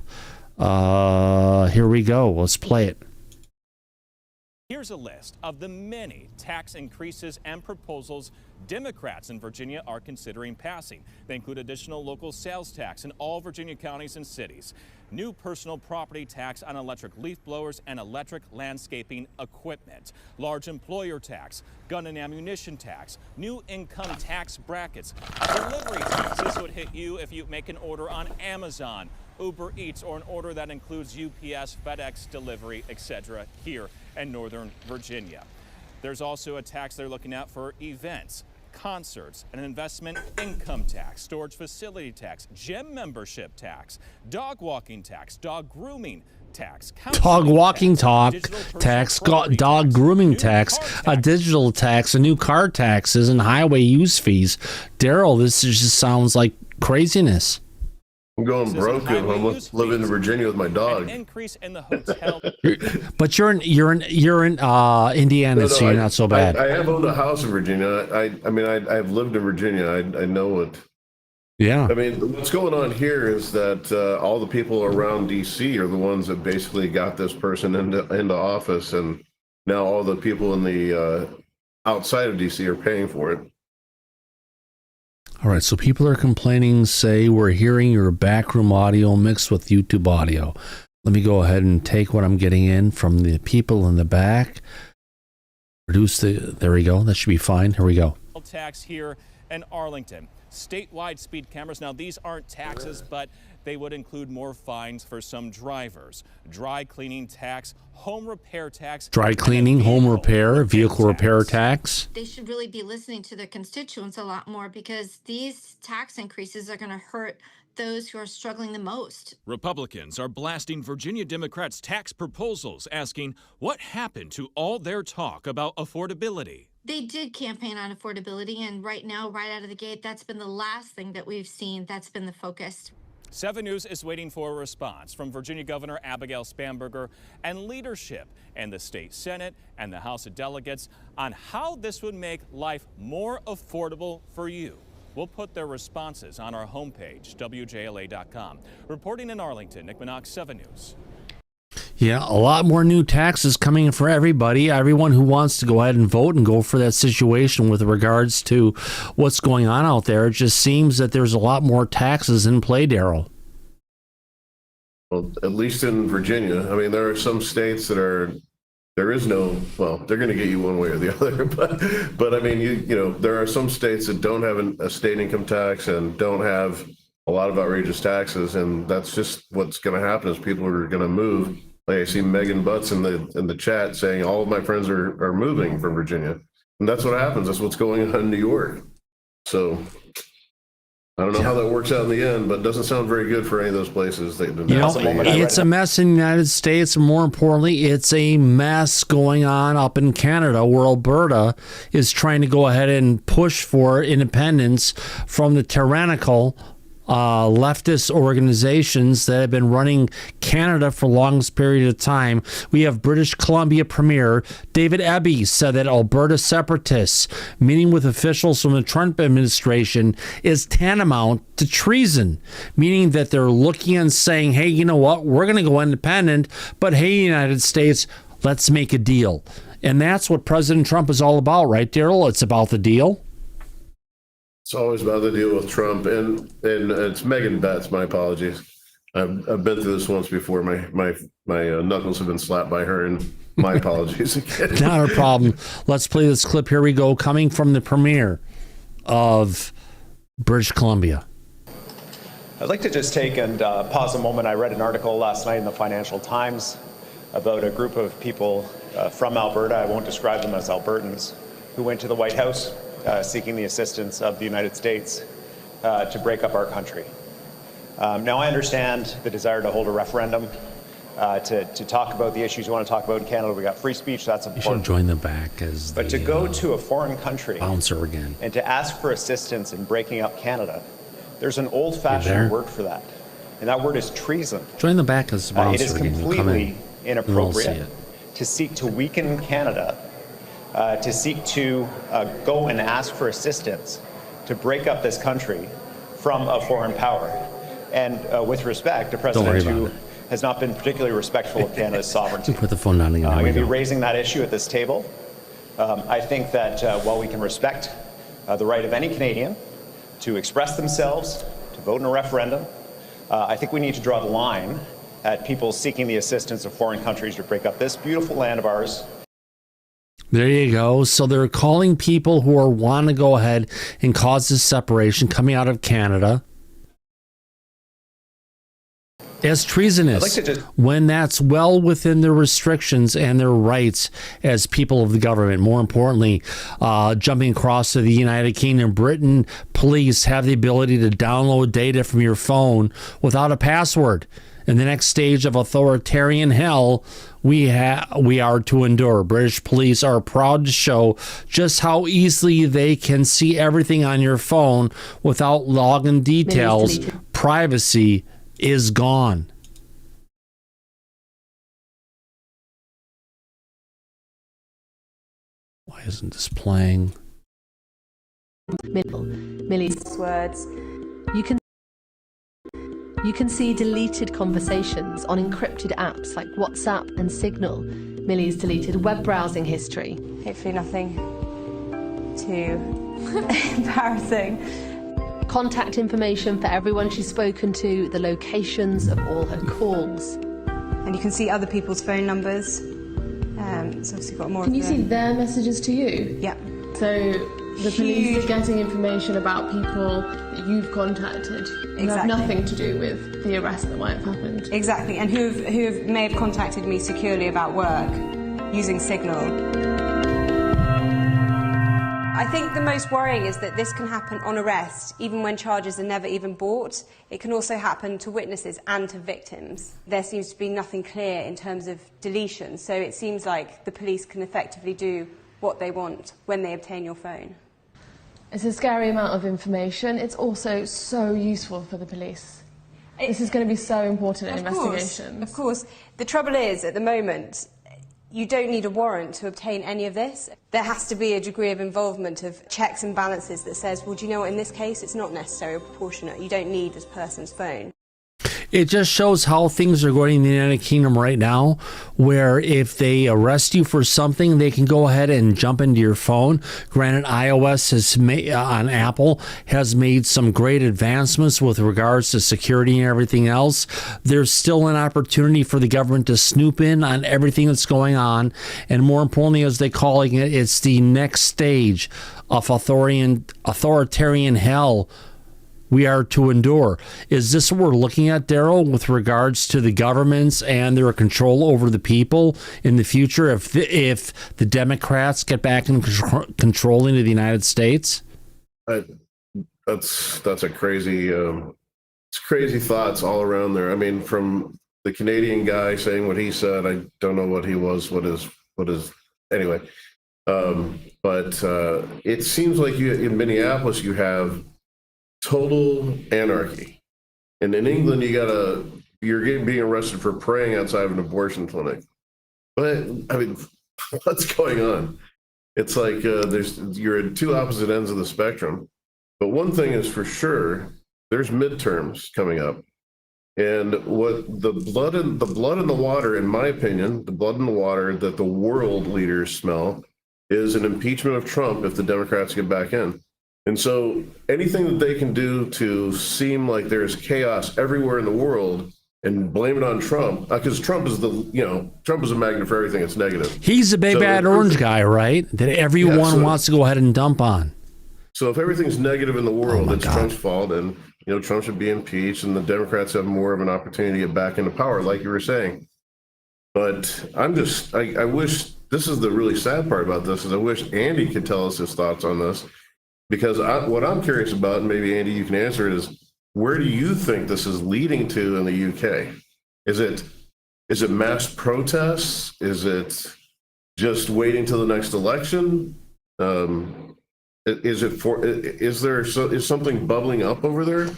Here we go. Let's play it. Here's a list of the many tax increases and proposals Democrats in Virginia are considering passing. They include additional local sales tax in all Virginia counties and cities, new personal property tax on electric leaf blowers and electric landscaping equipment, large employer tax, gun and ammunition tax, new income tax brackets, delivery taxes would hit you if you make an order on Amazon, Uber Eats, or an order that includes UPS, FedEx delivery, etc. here in Northern Virginia. There's also a tax they're looking at for events, concerts, an investment income tax, storage facility tax, gym membership tax, dog walking tax, dog grooming tax, dog walking tax, dog grooming tax, a digital tax, a new car taxes, and highway use fees. Daryl, this just sounds like craziness. I'm going broke if I'm living in Virginia with my dog. Increase in the hotel. But you're in Indiana, so you're not so bad. I have owned a house in Virginia. I've lived in Virginia. I know it. Yeah. I mean, what's going on here is that all the people around DC are the ones that basically got this person into office, and now all the people in the outside of DC are paying for it. All right, so people are complaining, say, we're hearing your backroom audio mixed with YouTube audio. Let me go ahead and take what I'm getting in from the people in the back. There we go. That should be fine. Here we go. Tax here in Arlington. Statewide speed cameras. Now, these aren't taxes, but they would include more fines for some drivers. Dry cleaning tax, home repair tax. Dry cleaning, home repair, vehicle repair tax. They should really be listening to their constituents a lot more, because these tax increases are going to hurt those who are struggling the most. Republicans are blasting Virginia Democrats' tax proposals, asking what happened to all their talk about affordability. They did campaign on affordability, and right now, right out of the gate, that's been the last thing that we've seen. That's been the focus. 7 News is waiting for a response from Virginia Governor Abigail Spanberger and leadership in the state Senate and the House of Delegates on how this would make life more affordable for you. We'll put their responses on our homepage, WJLA.com. Reporting in Arlington, Nick Minock, 7 News. Yeah, a lot more new taxes coming for everybody. Everyone who wants to go ahead and vote and go for that situation with regards to what's going on out there. It just seems that there's a lot more taxes in play, Daryl. Well, at least in Virginia. I mean, there are some states that there is no, well, they're going to get you one way or the other. But I mean, you know, there are some states that don't have a state income tax and don't have a lot of outrageous taxes, and that's just what's going to happen is people are going to move. Like I see Megan Butts in the chat saying all of my friends are moving from Virginia, and that's what happens. That's what's going on in New York. So I don't know how that works out in the end, but it doesn't sound very good for any of those places. It's a mess in the United States, and more importantly, it's a mess going on up in Canada, where Alberta is trying to go ahead and push for independence from the tyrannical leftist organizations that have been running Canada for the longest period of time. We have British Columbia Premier David Eby said that Alberta separatists meeting with officials from the Trump administration is tantamount to treason, meaning that they're looking and saying, hey, you know what, we're going to go independent, but hey, United States, let's make a deal. And that's what President Trump is all about, right, Daryl? It's about the deal. It's always about the deal with Trump, and it's Megan Betts. My apologies. I've been through this once before. My knuckles have been slapped by her, and my apologies again. Not a problem. Let's play this clip. Here we go, coming from the premier of British Columbia. I'd like to just take and pause a moment. I read an article last night in the Financial Times about a group of people from Alberta. I won't describe them as Albertans, who went to the White House seeking the assistance of the United States to break up our country. Now, I understand the desire to hold a referendum to talk about the issues you want to talk about in Canada. We got free speech, that's important. You should join the back as but to go to a foreign country bouncer again and to ask for assistance in breaking up Canada, there's an old-fashioned word for that, and that word is treason. Join the back as bouncer it is again. completely inappropriate to seek to weaken Canada, to seek to go and ask for assistance to break up this country from a foreign power. And with respect, a president who has not been particularly respectful of Canada's sovereignty. Put the phone down again. I'm going to be raising that issue at this table. I think that while we can respect the right of any Canadian to express themselves, to vote in a referendum, I think we need to draw the line at people seeking the assistance of foreign countries to break up this beautiful land of ours. There you go. So they're calling people who want to go ahead and cause this separation coming out of Canada as treasonous, when that's well within their restrictions and their rights as people of the government. More importantly, jumping across to the United Kingdom, Britain police have the ability to download data from your phone without a password. In the next stage of authoritarian hell, we are to endure. British police are proud to show just how easily they can see everything on your phone without login details. Privacy is gone. Why isn't this playing? Millie's words. You can see deleted conversations on encrypted apps like WhatsApp and Signal. Millie's deleted web browsing history. Hopefully nothing too embarrassing. Contact information for everyone she's spoken to, the locations of all her calls. And you can see other people's phone numbers. So obviously got more. Can you see their messages to you? Yeah. So the police are getting information about people that you've contacted who have nothing to do with the arrest that might have happened. Exactly, and who may have contacted me securely about work using Signal. I think the most worrying is that this can happen on arrest, even when charges are never even brought. It can also happen to witnesses and to victims. There seems to be nothing clear in terms of deletion, so it seems like the police can effectively do what they want when they obtain your phone. It's a scary amount of information. It's also so useful for the police. This is going to be so important in investigations. Of course. The trouble is, at the moment, you don't need a warrant to obtain any of this. There has to be a degree of involvement of checks and balances that says, well, do you know what, in this case, it's not necessary or proportionate. You don't need this person's phone. It just shows how things are going in the United Kingdom right now, where if they arrest you for something, they can go ahead and jump into your phone. Granted, iOS on Apple has made some great advancements with regards to security and everything else. There's still an opportunity for the government to snoop in on everything that's going on. And more importantly, as they're calling it, it's the next stage of authoritarian hell we are to endure. Is this what we're looking at, Daryl, with regards to the governments and their control over the people in the future if the Democrats get back in controlling of the United States? That's a crazy it's crazy thoughts all around there. I mean, from the Canadian guy saying what he said, I don't know what he was, what is anyway. But it seems like in Minneapolis you have total anarchy. And in England, you're being arrested for praying outside of an abortion clinic. But I mean, what's going on? It's like you're at two opposite ends of the spectrum. But one thing is for sure, there's midterms coming up. And what the blood in the water, in my opinion, the blood in the water that the world leaders smell is an impeachment of Trump if the Democrats get back in. And so anything that they can do to seem like there's chaos everywhere in the world and blame it on Trump, because Trump is Trump is a magnet for everything that's negative. He's the big bad orange guy, right? That everyone wants to go ahead and dump on. So if everything's negative in the world, it's Trump's fault, and Trump should be impeached, and the Democrats have more of an opportunity to get back into power, like you were saying. But I wish, this is the really sad part about this, is I wish Andy could tell us his thoughts on this, because what I'm curious about, and maybe Andy, you can answer it, is where do you think this is leading to in the UK? Is it mass protests? Is it just waiting till the next election? Is something bubbling up over there?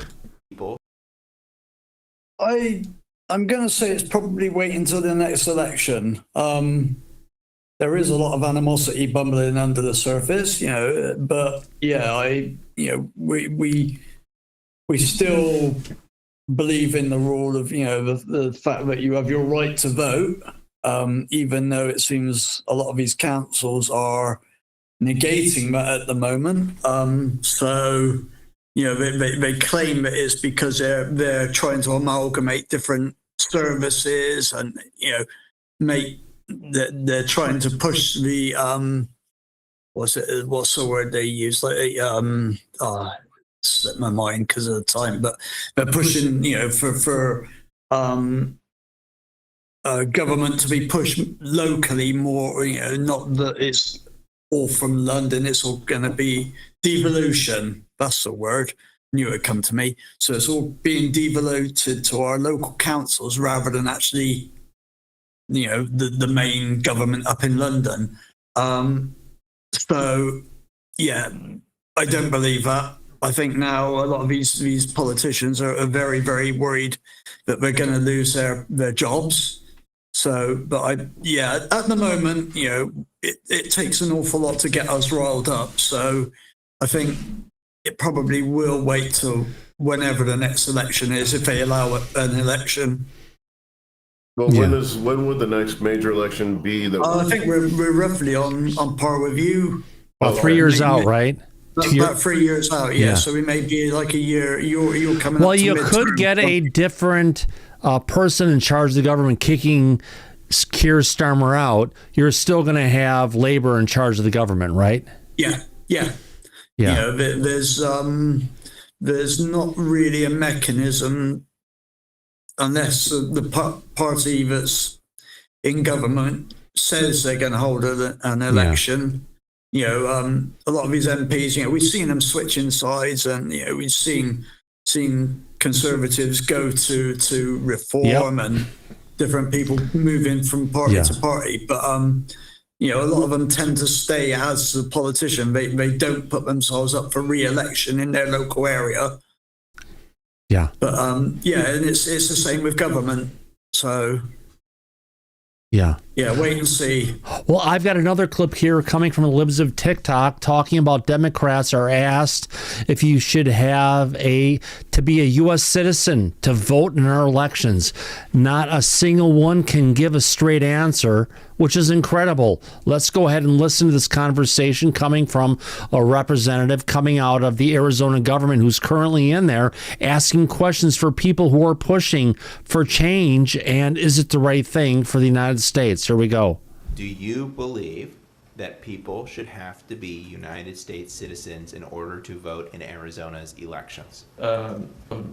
I'm going to say it's probably waiting until the next election. There is a lot of animosity bubbling under the surface, but yeah, we still believe in the rule of, the fact that you have your right to vote, even though it seems a lot of these councils are negating that at the moment. So, they claim that it's because they're trying to amalgamate different services and, they're trying to push the, what's the word they use? Slipped my mind because of the time, but they're pushing, for government to be pushed locally more, not that it's all from London, it's all going to be devolution. That's the word. Knew it would come to me. So it's all being devoluted to our local councils rather than actually, the main government up in London. So, yeah, I don't believe that. I think now a lot of these politicians are very, very worried that they're going to lose their jobs. So, but at the moment, it takes an awful lot to get us riled up. So I think it probably will wait till whenever the next election is, if they allow an election. Well, when would the next major election be? I think we're roughly on par with you. About 3 years out, right? About 3 years out, yeah. So we may be like a year. You're coming. Well, you could get a different person in charge of the government kicking Keir Starmer out. You're still going to have Labor in charge of the government, right? Yeah. There's not really a mechanism unless the party that's in government says they're going to hold an election. A lot of these MPs, we've seen them switching sides, and we've seen Conservatives go to Reform and different people moving from party to party. But a lot of them tend to stay as a politician. They don't put themselves up for re-election in their local area. Yeah. But and it's the same with government. So. Yeah, wait and see. Well, I've got another clip here coming from the libs of TikTok talking about Democrats are asked if you should have to be a U.S. citizen to vote in our elections. Not a single one can give a straight answer, which is incredible. Let's go ahead and listen to this conversation coming from a representative coming out of the Arizona government who's currently in there asking questions for people who are pushing for change, and is it the right thing for the United States? Here we go. Do you believe that people should have to be United States citizens in order to vote in Arizona's elections? I'm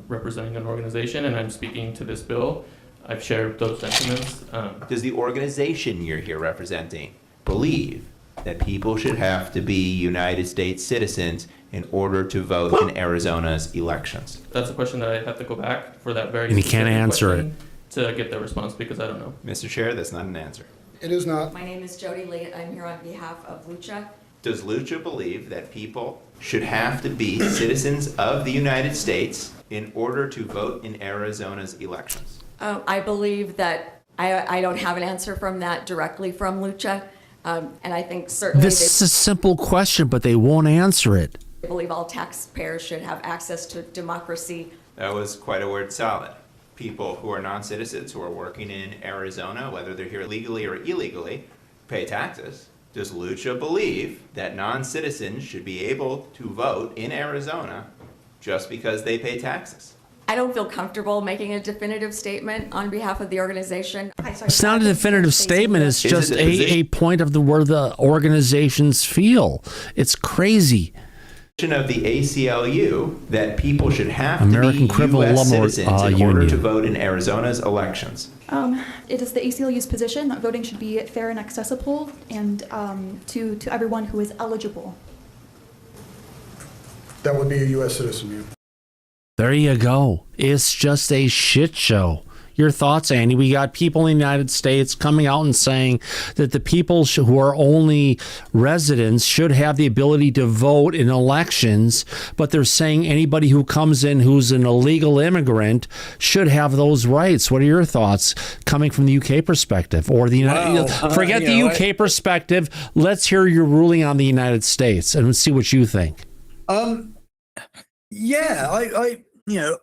representing an organization and I'm speaking to this bill. I've shared those sentiments. Does the organization you're here representing believe that people should have to be United States citizens in order to vote in Arizona's elections? That's a question that I have to go back for that very and he can't answer it to get the response because I don't know. Mr. Chair, that's not an answer. It is not. My name is Jody Lee. I'm here on behalf of Lucha. Does Lucha believe that people should have to be citizens of the United States in order to vote in Arizona's elections? I believe that I don't have an answer from that directly from Lucha, and I think certainly This is a simple question, but they won't answer it. they believe all taxpayers should have access to democracy. That was quite a word salad. People who are non-citizens who are working in Arizona, whether they're here legally or illegally, pay taxes. Does Lucha believe that non-citizens should be able to vote in Arizona just because they pay taxes? I don't feel comfortable making a definitive statement on behalf of the organization. It's not a definitive statement. It's just a point of where the organizations feel. It's crazy. Of the ACLU that people should have American to be Criminal U.S. Law citizens in order Union. to vote in Arizona's elections. It is the ACLU's position that voting should be fair and accessible and to everyone who is eligible. That would be a U.S. citizen, yeah. There you go. It's just a shit show. Your thoughts, Andy? We got people in the United States coming out and saying that the people who are only residents should have the ability to vote in elections, but they're saying anybody who comes in who's an illegal immigrant should have those rights. What are your thoughts coming from the UK perspective or the United? Forget the UK perspective. Let's hear your ruling on the United States and see what you think. Yeah,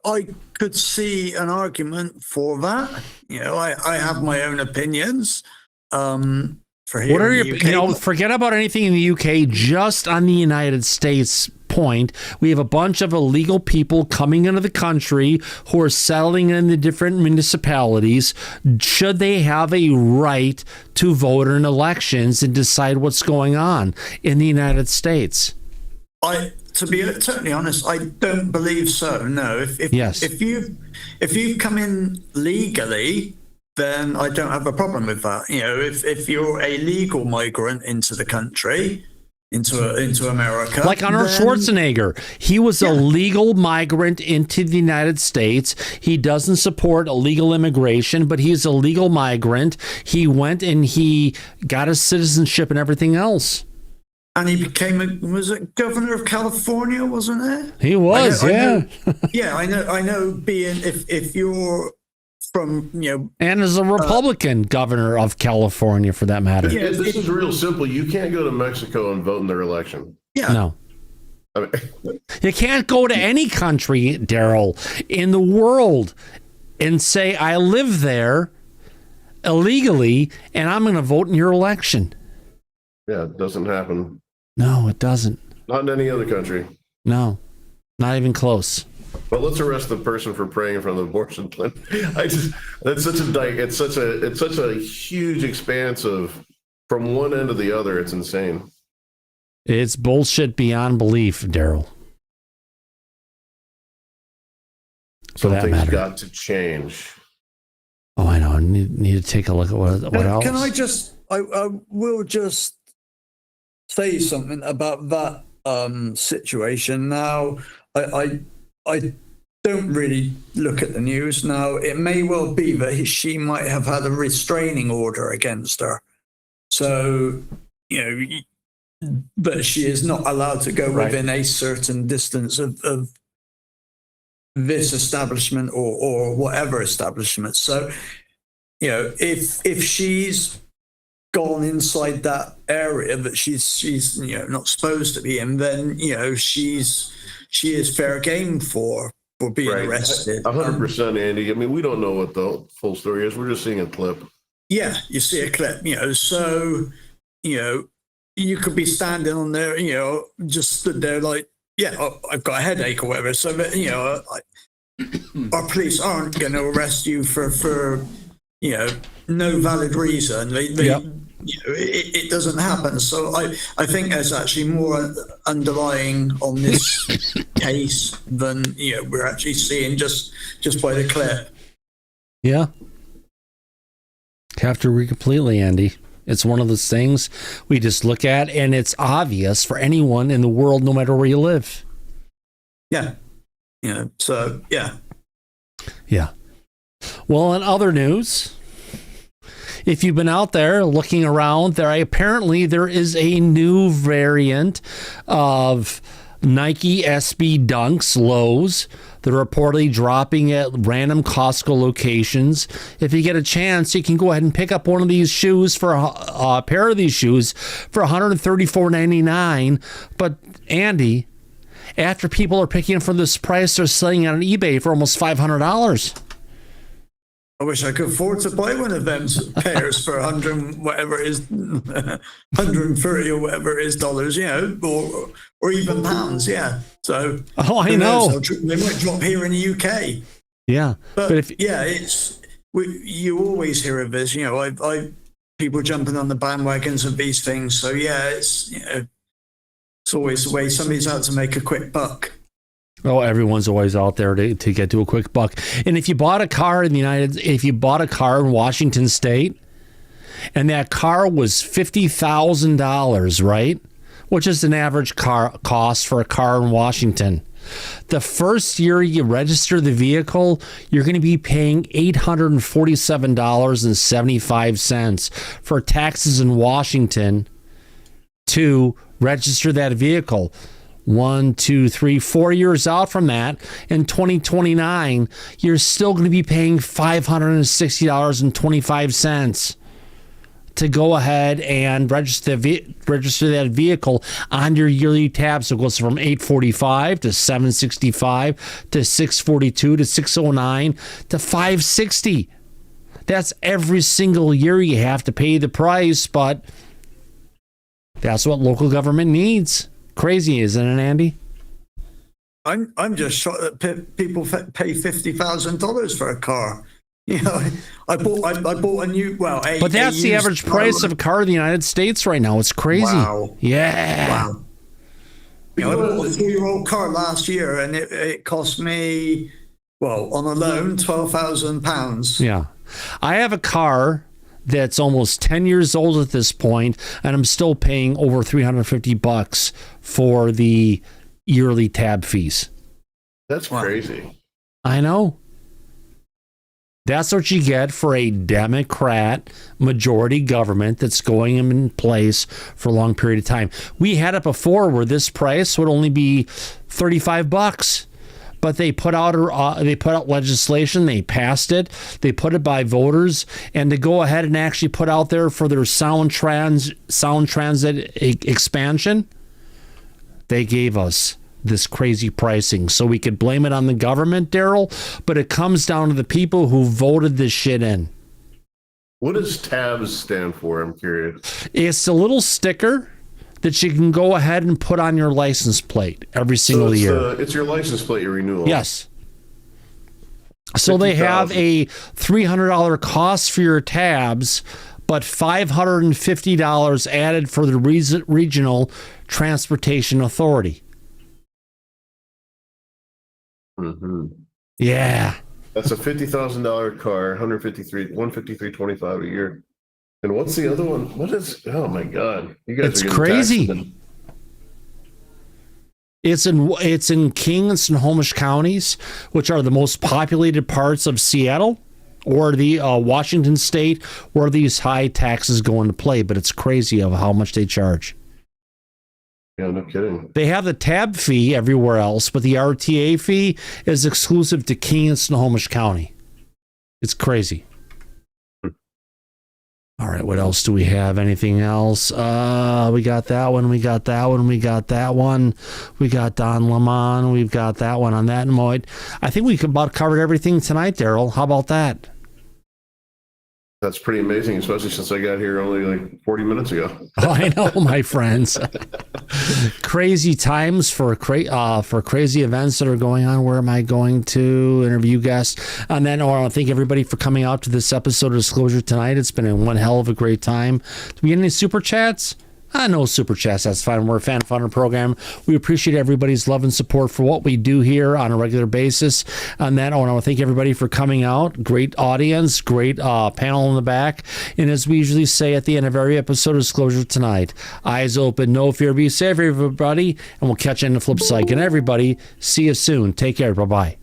I could see an argument for that. I have my own opinions. For here What are in your, the UK. forget about anything in the UK, just on the United States point. We have a bunch of illegal people coming into the country who are settling in the different municipalities. Should they have a right to vote in elections and decide what's going on in the United States? To be totally honest, I don't believe so. No, if you've come in legally, then I don't have a problem with that. If you're a legal migrant into the country, into America, like Arnold Schwarzenegger, he was a legal migrant into the United States. He doesn't support illegal immigration, but he's a legal migrant. He went and he got his citizenship and everything else. And he became was it governor of California, wasn't it? He was, I know. Being if you're from and as a Republican governor of California, for that matter. Yeah, this is real simple. You can't go to Mexico and vote in their election. Yeah. No. You can't go to any country, Daryl, in the world and say, I live there illegally and I'm going to vote in your election. Yeah, it doesn't happen. No, it doesn't. Not in any other country. No, not even close. But let's arrest the person for praying in front of the abortion clinic. It's such a huge expanse of from one end to the other. It's insane. It's bullshit beyond belief, Daryl. Something's got to change. Oh, I know. I need to take a look at what else. Can I will just say something about that situation. Now, I don't really look at the news. Now, it may well be that she might have had a restraining order against her. So, but she is not allowed to go within a certain distance of this establishment or whatever establishment. So, if she's gone inside that area that she's not supposed to be in, then she is fair game for being arrested. 100%, Andy. I mean, we don't know what the full story is. We're just seeing a clip. Yeah, you see a clip. So you could be standing on there, just stood there like, I've got a headache or whatever. So that our police aren't going to arrest you for no valid reason. It doesn't happen. So I think there's actually more underlying on this case than we're actually seeing just by the clip. Yeah. Have to agree completely, Andy. It's one of those things we just look at, and it's obvious for anyone in the world, no matter where you live. Yeah. So, yeah. Yeah. Well, in other news, if you've been out there looking around, apparently there is a new variant of Nike SB Dunks lows. They're reportedly dropping at random Costco locations. If you get a chance, you can go ahead and pick up one of these shoes for a pair of these shoes for $134.99. But Andy, after people are picking them for this price, they're selling it on eBay for almost $500. I wish I could afford to buy one of them pairs for 100 whatever it is, 130 or whatever it is dollars, or even pounds, yeah. So I know they might drop here in the UK. Yeah, but if you always hear of this. I people jumping on the bandwagons of these things. So yeah, it's always the way somebody's out to make a quick buck. Oh, everyone's always out there to get to a quick buck. And if you bought a car in Washington State, and that car was $50,000, right? Which is an average car cost for a car in Washington. The first year you register the vehicle, you're going to be paying $847.75 for taxes in Washington to register that vehicle. 1, 2, 3, 4 years out from that, in 2029, you're still going to be paying $560.25 to go ahead and register that vehicle on your yearly tab. So it goes from $845 to $765 to $642 to $609 to $560. That's every single year you have to pay the price, but that's what local government needs. Crazy, isn't it, Andy? I'm just shocked that people pay $50,000 for a car. I bought a new but that's the average price of a car in the United States right now. It's crazy. Wow. Yeah. Wow. I bought a 2-year-old car last year, and it cost me, on a loan, £12,000. Yeah, I have a car that's almost 10 years old at this point, and I'm still paying over $350 for the yearly tab fees. That's crazy. I know. That's what you get for a Democrat majority government that's going in place for a long period of time. We had it before where this price would only be $35. But they put out legislation. They passed it. They put it by voters, and to go ahead and actually put out there for their sound transit expansion, they gave us this crazy pricing. So we could blame it on the government, Daryl, but it comes down to the people who voted this shit in. What does TABS stand for? I'm curious. It's a little sticker that you can go ahead and put on your license plate every single year. It's your license plate, your renewal. Yes. So they have a $300 cost for your tabs, but $550 added for the regional transportation authority. Mm-hmm. Yeah. That's a $50,000 car, $153.25 a year. And what's the other one? What is? Oh my God! You guys it's crazy. It's in King and Snohomish counties, which are the most populated parts of Seattle or the Washington State, where these high taxes go into play. But it's crazy of how much they charge. Yeah, no kidding. They have the tab fee everywhere else, but the RTA fee is exclusive to King and Snohomish County. It's crazy. All right, what else do we have? Anything else? We got that one. We got that one. We got that one. We got Don Lemon. We've got that one on that note. I think we about covered everything tonight, Daryl. How about that? That's pretty amazing, especially since I got here only like 40 minutes ago. Oh, I know, my friends. Crazy times for crazy events that are going on. Where am I going to interview guests? And then I want to thank everybody for coming out to this episode of Disclosure tonight. It's been one hell of a great time. Do we get any super chats? No super chats, that's fine. We're a fan fun program. We appreciate everybody's love and support for what we do here on a regular basis. And then I want to thank everybody for coming out. Great audience, great panel in the back. And as we usually say at the end of every episode of Disclosure tonight, eyes open, no fear, be safe, everybody. And we'll catch you on the flip side. And everybody, see you soon. Take care. Bye-bye.